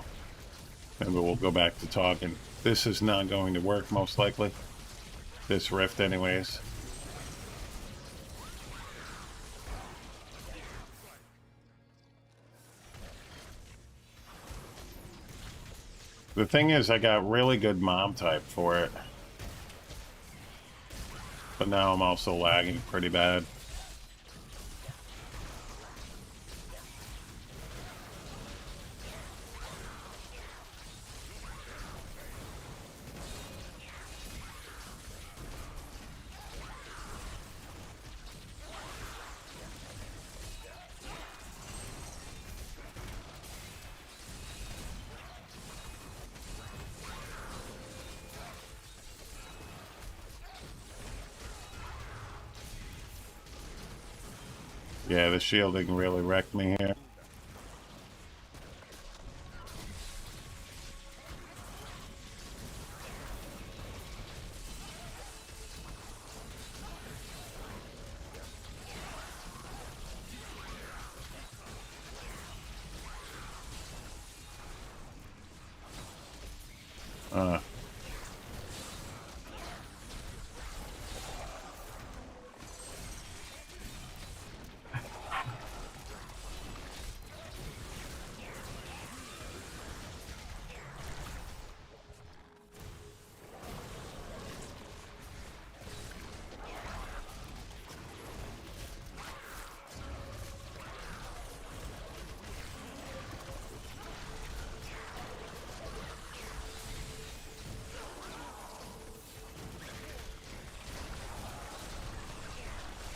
Maybe we'll go back to talking. This is not going to work, most likely. This rift, anyways. The thing is, I got really good mob type for it. But now I'm also lagging pretty bad. Yeah, the shielding really wrecked me here.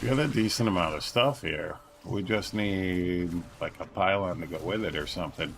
We got a decent amount of stuff here. We just need like a pylon to go with it or something.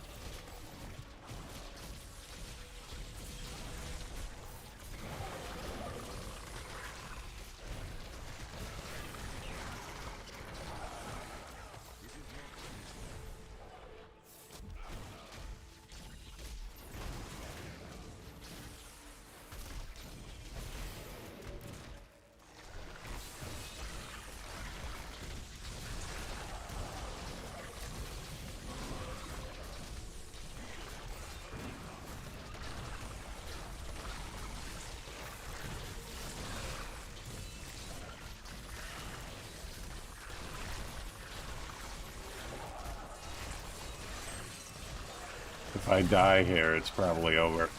If I die here, it's probably over.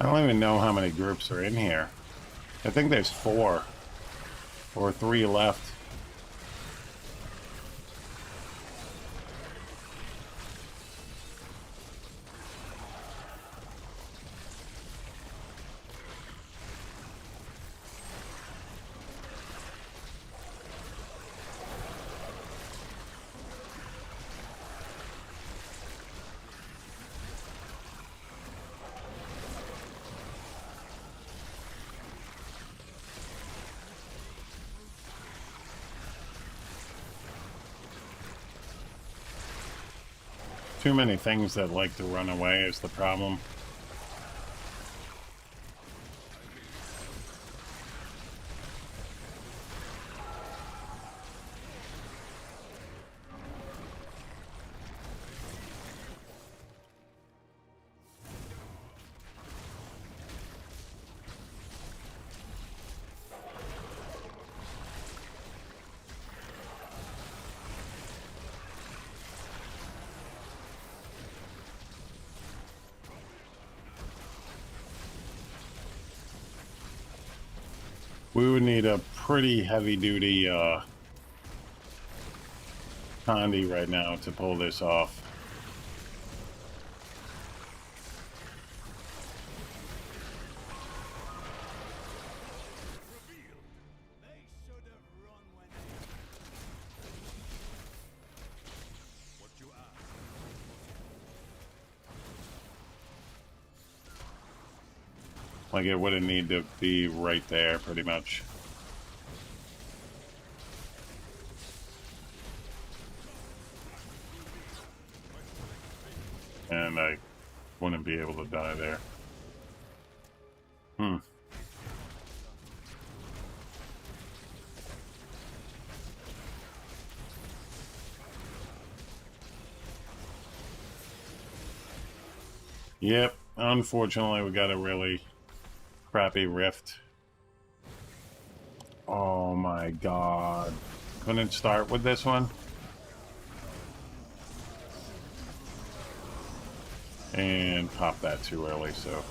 I don't even know how many groups are in here. I think there's 4 or 3 left. Too many things that like to run away is the problem. We would need a pretty heavy-duty Condi right now to pull this off. Like, it wouldn't need to be right there, pretty much. And I wouldn't be able to die there. Yep, unfortunately we got a really crappy rift. Oh my god. Couldn't start with this one? And pop that too early, so...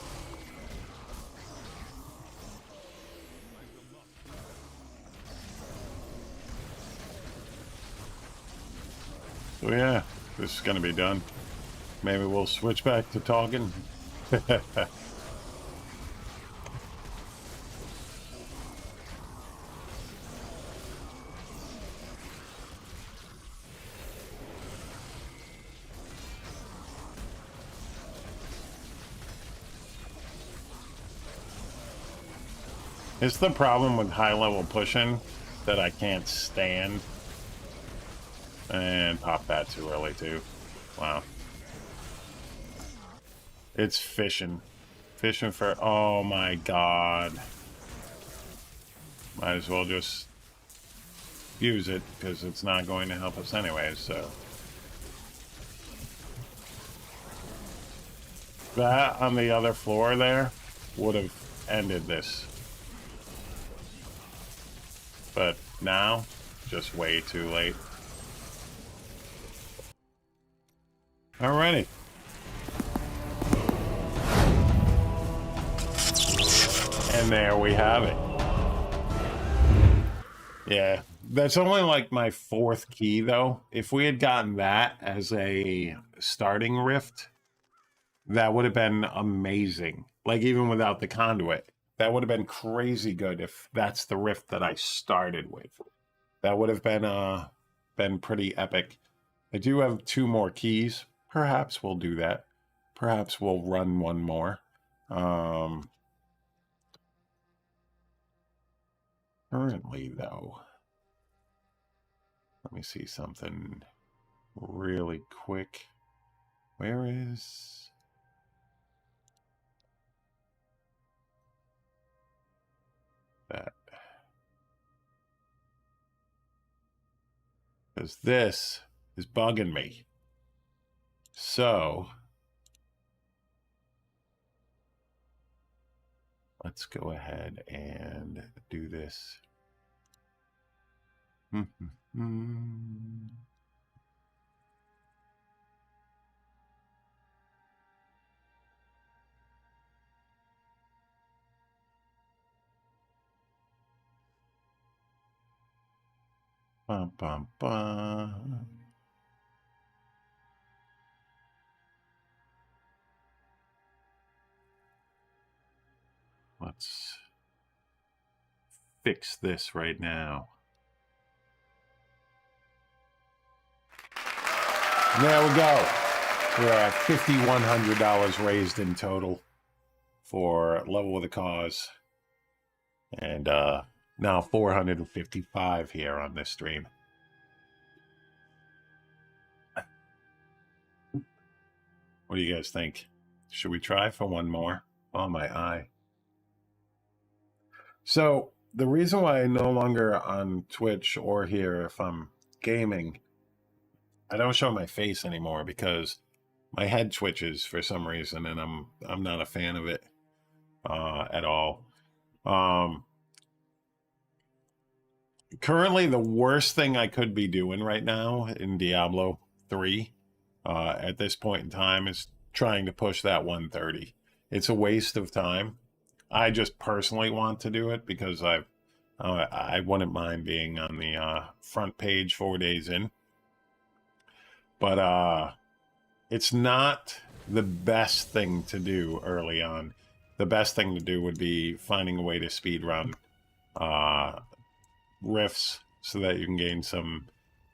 So yeah, this is gonna be done. Maybe we'll switch back to talking. It's the problem with high-level pushing that I can't stand. And pop that too early, too. Wow. It's fishing. Fishing for... Oh, my God. Might as well just use it, because it's not going to help us anyways, so... That on the other floor there would have ended this. But now, just way too late. Alrighty. And there we have it. Yeah, that's only like my 4th key though. If we had gotten that as a starting rift, that would have been amazing. Like even without the conduit. That would have been crazy good if that's the rift that I started with. That would have been pretty epic. I do have 2 more keys. Perhaps we'll do that. Perhaps we'll run one more. Currently, though, let me see something really quick. Where is... that? Because this is bugging me. So... let's go ahead and do this. Bum, bum, bum. Let's fix this right now. There we go. We're at $5,100 raised in total for Level with a Cause. And now 455 here on this stream. What do you guys think? Should we try for one more? Oh, my eye. So the reason why I'm no longer on Twitch or here if I'm gaming, I don't show my face anymore because my head twitches for some reason, and I'm not a fan of it at all. Currently, the worst thing I could be doing right now in Diablo 3 at this point in time is trying to push that 130. It's a waste of time. I just personally want to do it because I wouldn't mind being on the front page 4 days in. But it's not the best thing to do early on. The best thing to do would be finding a way to speed run rifts so that you can gain some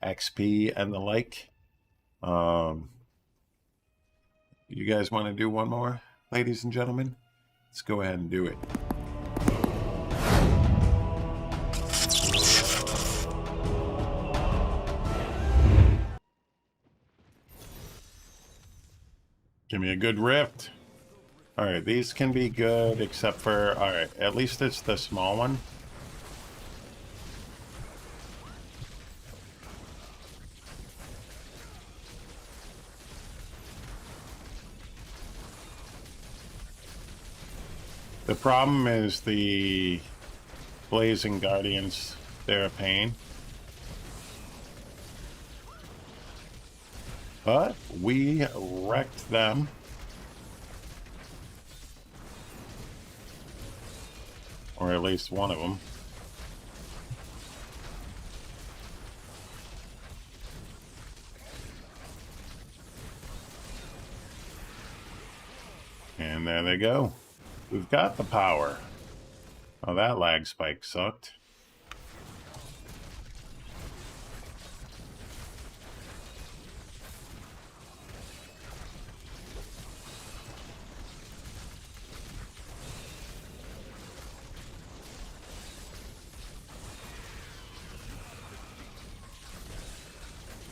XP and the like. You guys want to do one more, ladies and gentlemen? Let's go ahead and do it. Give me a good rift. All right, these can be good except for, all right, at least it's the small one. The problem is the Blazing Guardians, they're a pain. But we wrecked them. Or at least one of them. And there they go. We've got the power. Oh, that lag spike sucked.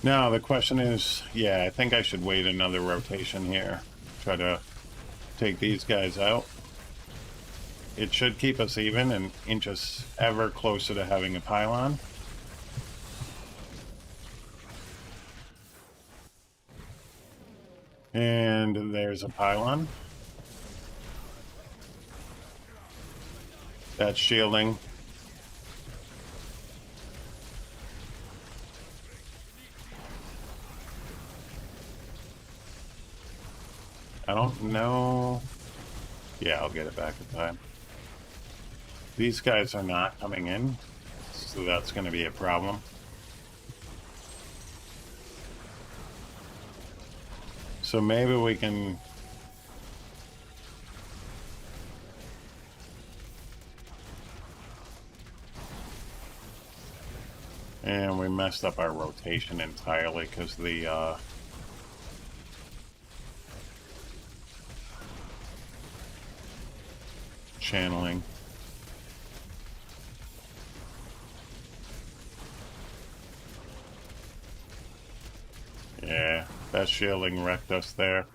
Now, the question is, yeah, I think I should wait another rotation here. Try to take these guys out. It should keep us even and inch us ever closer to having a pylon. And there's a pylon. That's shielding. I don't know. Yeah, I'll get it back in time. These guys are not coming in, so that's going to be a problem. So maybe we can... And we messed up our rotation entirely because the... channeling. Yeah, that shielding wrecked us there.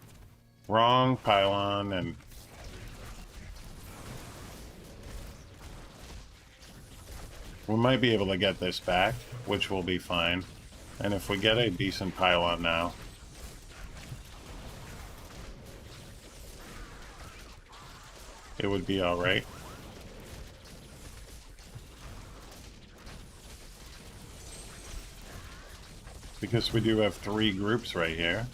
Wrong pylon, and we might be able to get this back, which will be fine. And if we get a decent pylon now, it would be alright. Because we do have 3 groups right here.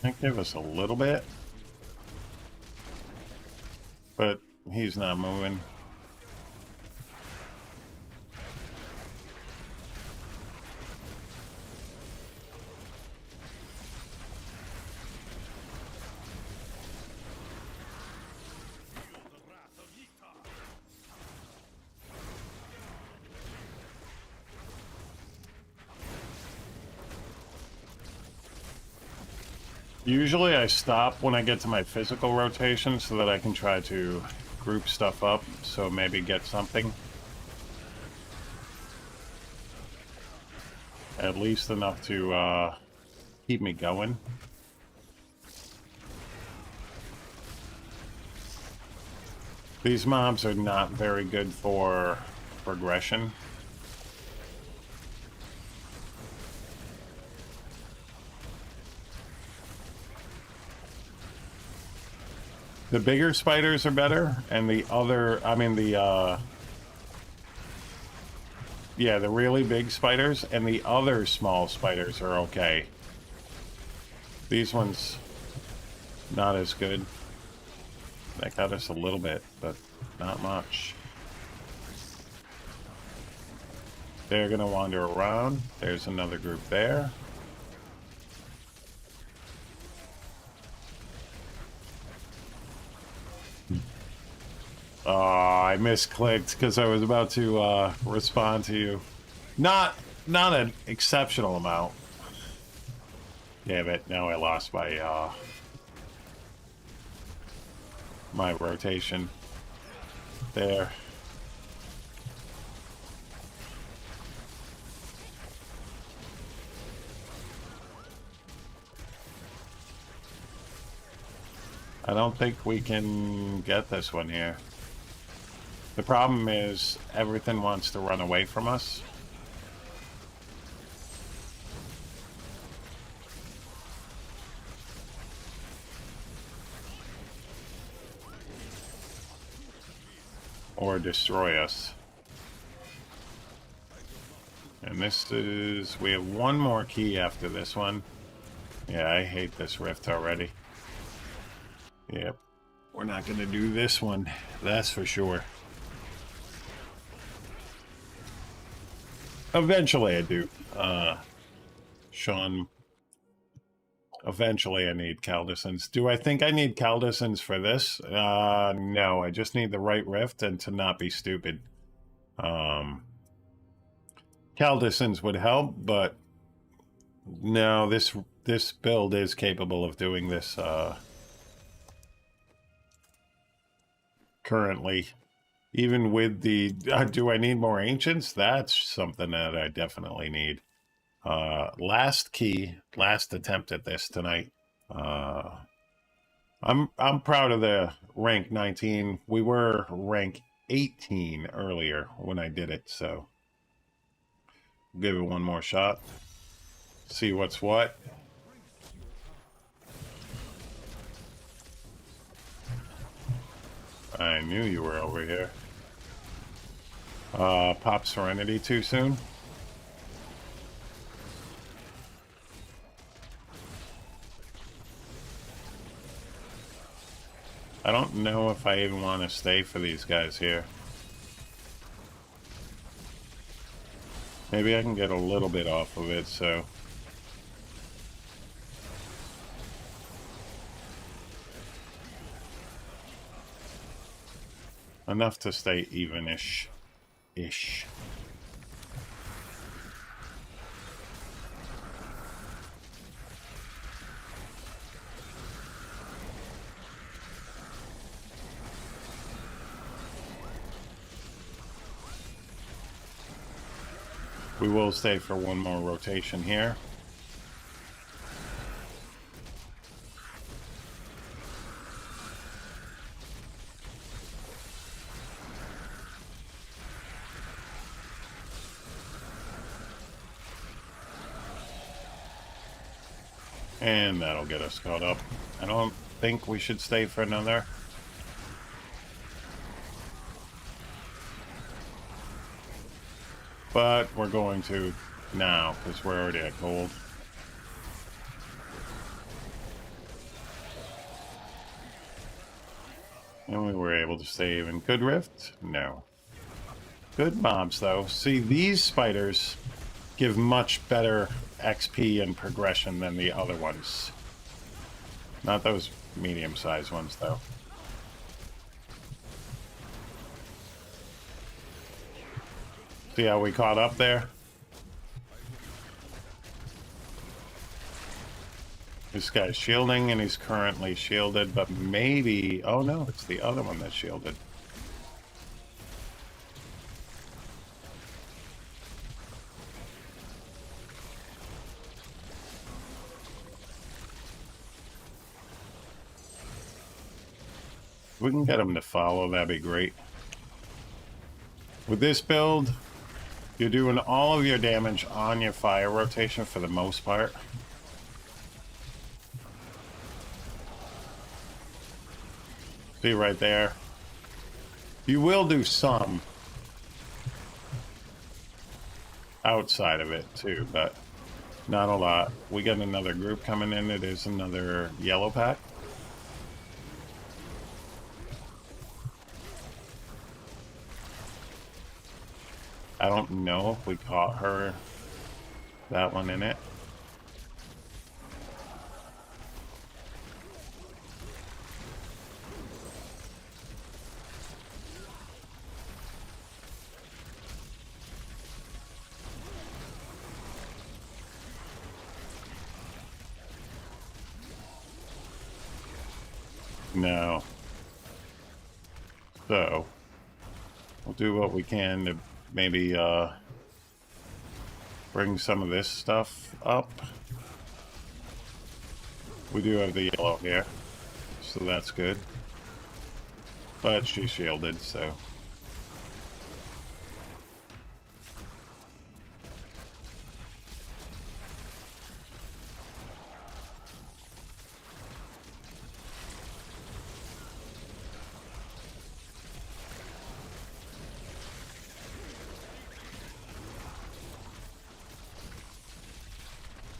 That give us a little bit. But he's not moving. Usually I stop when I get to my physical rotation so that I can try to group stuff up, so maybe get something. At least enough to keep me going. These mobs are not very good for progression. The bigger spiders are better, and the other, yeah, the really big spiders and the other small spiders are okay. These ones, not as good. That got us a little bit, but not much. They're gonna wander around. There's another group there. Oh, I misclicked because I was about to respond to you. Not an exceptional amount. Damn it! Now I lost my my rotation. There. I don't think we can get this one here. The problem is everything wants to run away from us. Or destroy us. And this is... we have one more key after this one. Yeah, I hate this rift already. Yep. We're not going to do this one. That's for sure. Eventually I do. Sean... eventually I need Caldescents. Do I think I need Caldescents for this? No, I just need the right rift and to not be stupid. Caldescents would help, but no, this build is capable of doing this currently. Even with the... do I need more Ancients? That's something that I definitely need. Last key, last attempt at this tonight. I'm proud of the rank 19. We were rank 18 earlier when I did it, so give it one more shot. See what's what. I knew you were over here. Pop Serenity too soon? I don't know if I even want to stay for these guys here. Maybe I can get a little bit off of it, so... enough to stay even-ish. Ish. We will stay for one more rotation here. And that'll get us caught up. I don't think we should stay for another. But we're going to now, because we're already at gold. And we were able to save in good rift? No. Good mobs, though. See, these spiders give much better XP and progression than the other ones. Not those medium-sized ones, though. See how we caught up there? This guy's shielding, and he's currently shielded, but maybe... Oh, no, it's the other one that's shielded. If we can get him to follow, that'd be great. With this build, you're doing all of your damage on your fire rotation for the most part. See right there? You will do some outside of it too, but not a lot. We got another group coming in. It is another yellow pack. I don't know if we caught her, that one in it. No. So, we'll do what we can to maybe bring some of this stuff up. We do have the yellow here, so that's good. But she's shielded, so...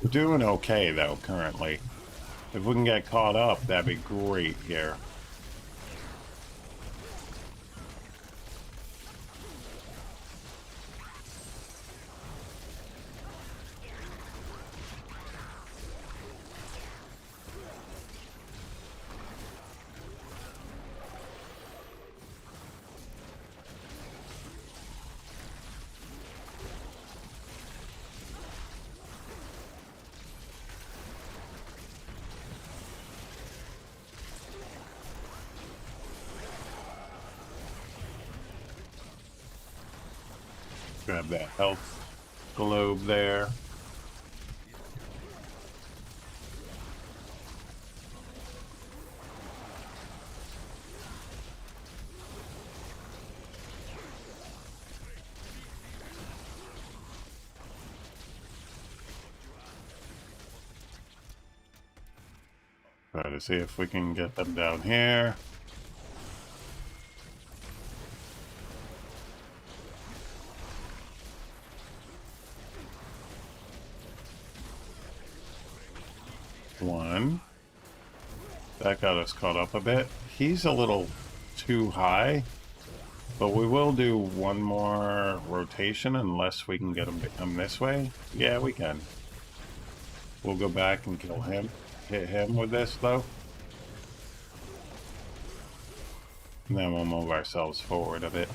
We're doing okay, though, currently. If we can get caught up, that'd be great here. Grab that health globe there. Try to see if we can get them down here. One. That got us caught up a bit. He's a little too high, but we will do one more rotation unless we can get him to come this way. Yeah, we can. We'll go back and kill him. Hit him with this, though. And then we'll move ourselves forward a bit.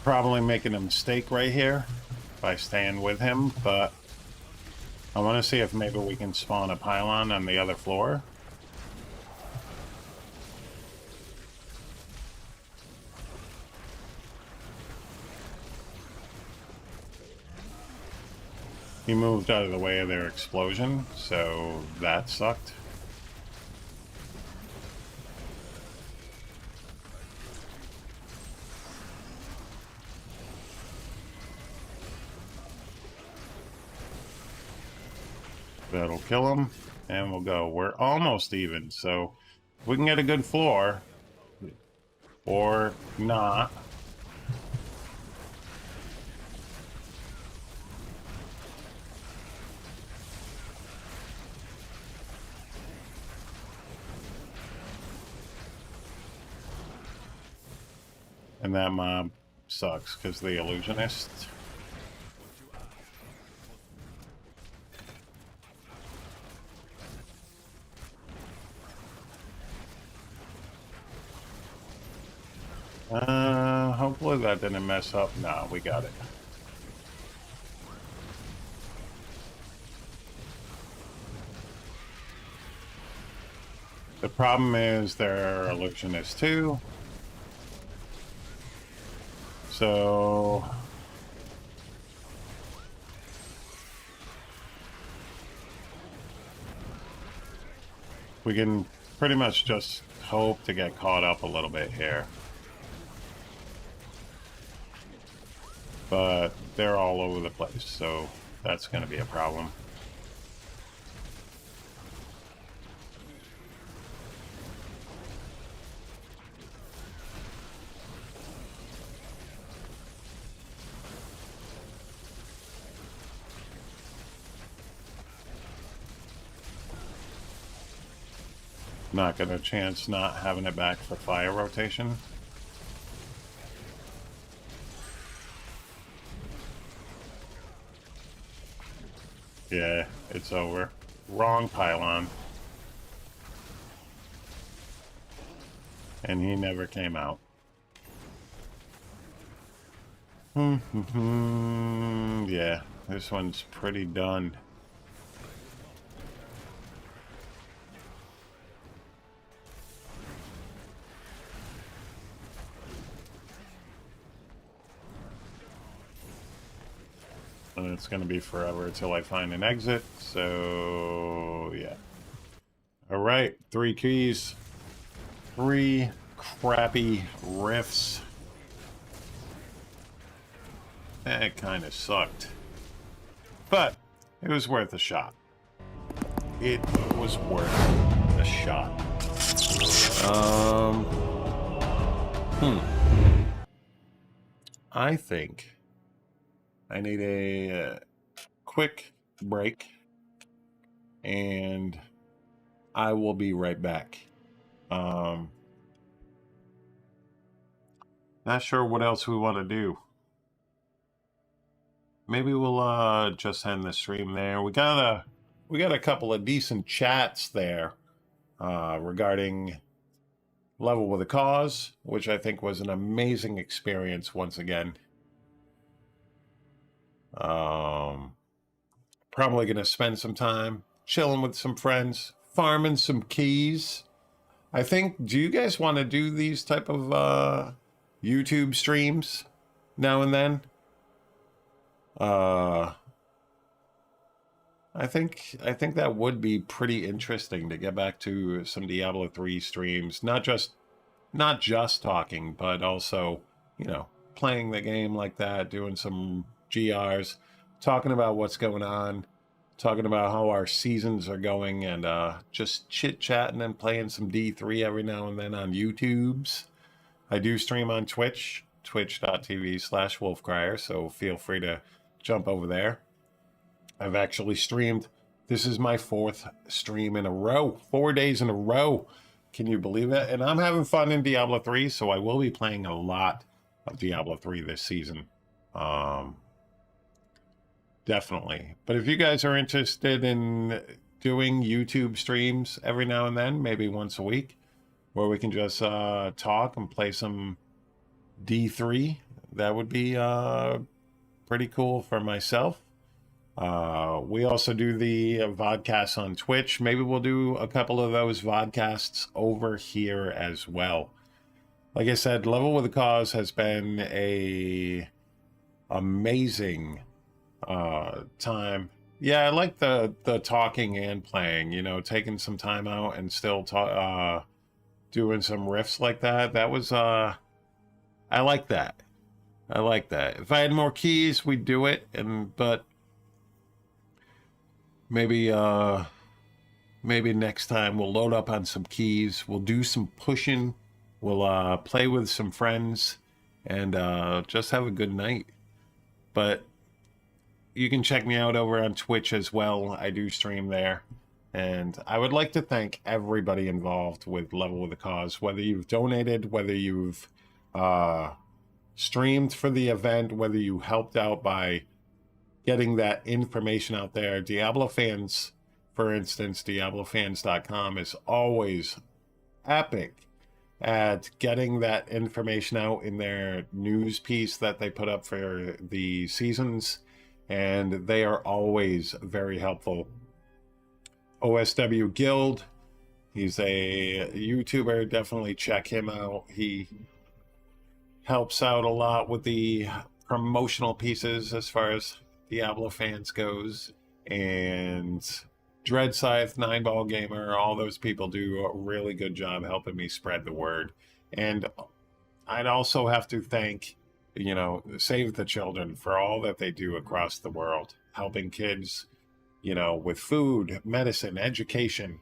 Probably making a mistake right here by staying with him, but I want to see if maybe we can spawn a pylon on the other floor. He moved out of the way of their explosion, so that sucked. That'll kill him, and we'll go. We're almost even, so if we can get a good floor, or not. And that mob sucks, because the illusionist. Hopefully that didn't mess up. No, we got it. The problem is there are illusionists too. So we can pretty much just hope to get caught up a little bit here. But they're all over the place, so that's going to be a problem. Not gonna chance not having it back for fire rotation. Yeah, it's over. Wrong pylon. And he never came out. Yeah, this one's pretty done. And it's going to be forever until I find an exit, so yeah. Alright, 3 keys. 3 crappy riffs. That kind of sucked. But it was worth a shot. It was worth a shot. I think I need a quick break, and I will be right back. Not sure what else we want to do. Maybe we'll just end the stream there. We got a couple of decent chats there regarding Level with a Cause, which I think was an amazing experience once again. Probably gonna spend some time chilling with some friends, farming some keys. I think, do you guys want to do these type of YouTube streams now and then? I think that would be pretty interesting to get back to some Diablo 3 streams, not just talking, but also, you know, playing the game like that, doing some GRs, talking about what's going on, talking about how our seasons are going, and just chit-chatting and playing some D3 every now and then on YouTubes. I do stream on Twitch, twitch.tv/wolfcrier, so feel free to jump over there. I've actually streamed, this is my 4th stream in a row, 4 days in a row. Can you believe it? And I'm having fun in Diablo 3, so I will be playing a lot of Diablo 3 this season. Definitely. But if you guys are interested in doing YouTube streams every now and then, maybe once a week, where we can just talk and play some D3, that would be pretty cool for myself. We also do the vodcasts on Twitch. Maybe we'll do a couple of those vodcasts over here as well. Like I said, Level with a Cause has been a amazing time. Yeah, I like the talking and playing, you know, taking some time out and still doing some riffs like that. That was I like that. I like that. If I had more keys, we'd do it, but maybe maybe next time we'll load up on some keys. We'll do some pushing. We'll play with some friends and just have a good night. But you can check me out over on Twitch as well. I do stream there. And I would like to thank everybody involved with Level with a Cause, whether you've donated, whether you've streamed for the event, whether you helped out by getting that information out there. Diablo fans, for instance, diablofans.com is always epic at getting that information out in their news piece that they put up for the seasons, and they are always very helpful. OSW Guild, he's a YouTuber, definitely check him out. He helps out a lot with the promotional pieces as far as Diablo fans goes, and Dread Scythe, 9-Ball Gamer, all those people do a really good job helping me spread the word. And I'd also have to thank, Save the Children for all that they do across the world, helping kids, with food, medicine, education,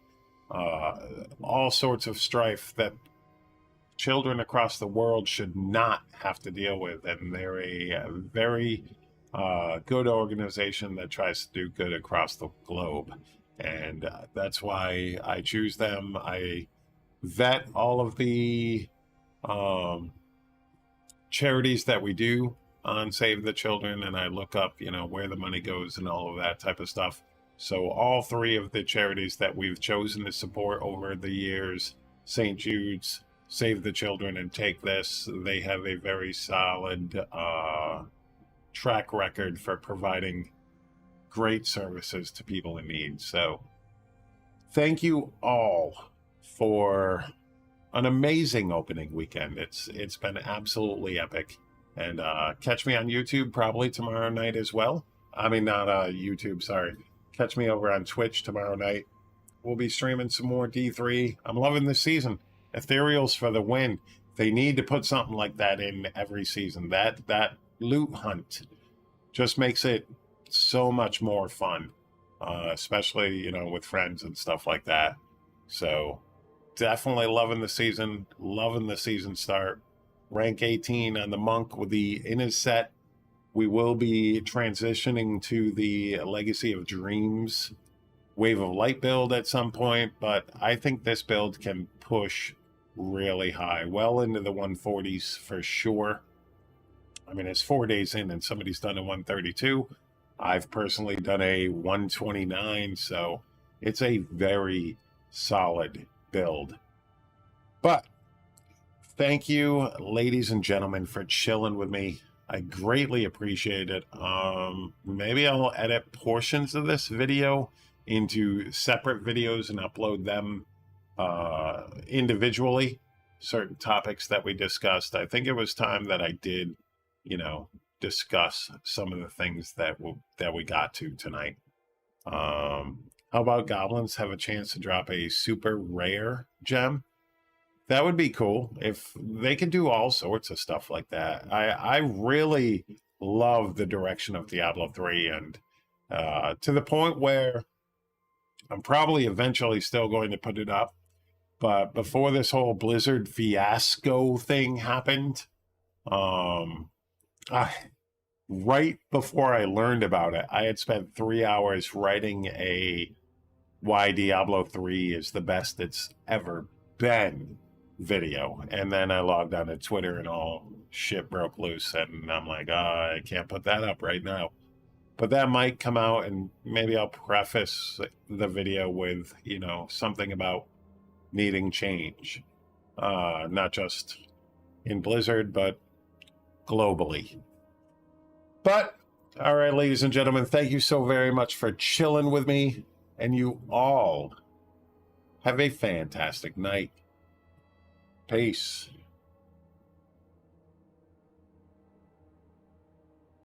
all sorts of strife that children across the world should not have to deal with. And they're a very good organization that tries to do good across the globe. And that's why I choose them. I vet all of the charities that we do on Save the Children, and I look up, where the money goes and all of that type of stuff. So all three of the charities that we've chosen to support over the years, St. Jude's, Save the Children, and Take This, they have a very solid track record for providing great services to people in need. So thank you all for an amazing opening weekend. It's been absolutely epic. And catch me on YouTube probably tomorrow night as well. I mean, not YouTube, sorry. Catch me over on Twitch tomorrow night. We'll be streaming some more D3. I'm loving this season. Ethereals for the win. They need to put something like that in every season. That loot hunt just makes it so much more fun, especially, with friends and stuff like that. So definitely loving the season start. Rank 18 on the Monk with the Innis set. We will be transitioning to the Legacy of Dreams Wave of Light build at some point, but I think this build can push really high, well into the 140s for sure. I mean, it's 4 days in and somebody's done a 132. I've personally done a 129, so it's a very solid build. But thank you, ladies and gentlemen, for chilling with me. I greatly appreciate it. Maybe I'll edit portions of this video into separate videos and upload them individually, certain topics that we discussed. I think it was time that I did, discuss some of the things that we got to tonight. How about goblins have a chance to drop a super rare gem? That would be cool if they could do all sorts of stuff like that. I really love the direction of Diablo 3, and to the point where I'm probably eventually still going to put it up. But before this whole Blizzard fiasco thing happened, right before I learned about it, I had spent 3 hours writing a why Diablo 3 is the best it's ever been video. And then I logged on to Twitter and all shit broke loose. And I'm like, I can't put that up right now. But that might come out, and maybe I'll preface the video with, something about needing change. Not just in Blizzard, but globally. But, all right, ladies and gentlemen, thank you so very much for chilling with me. And you all have a fantastic night. Peace.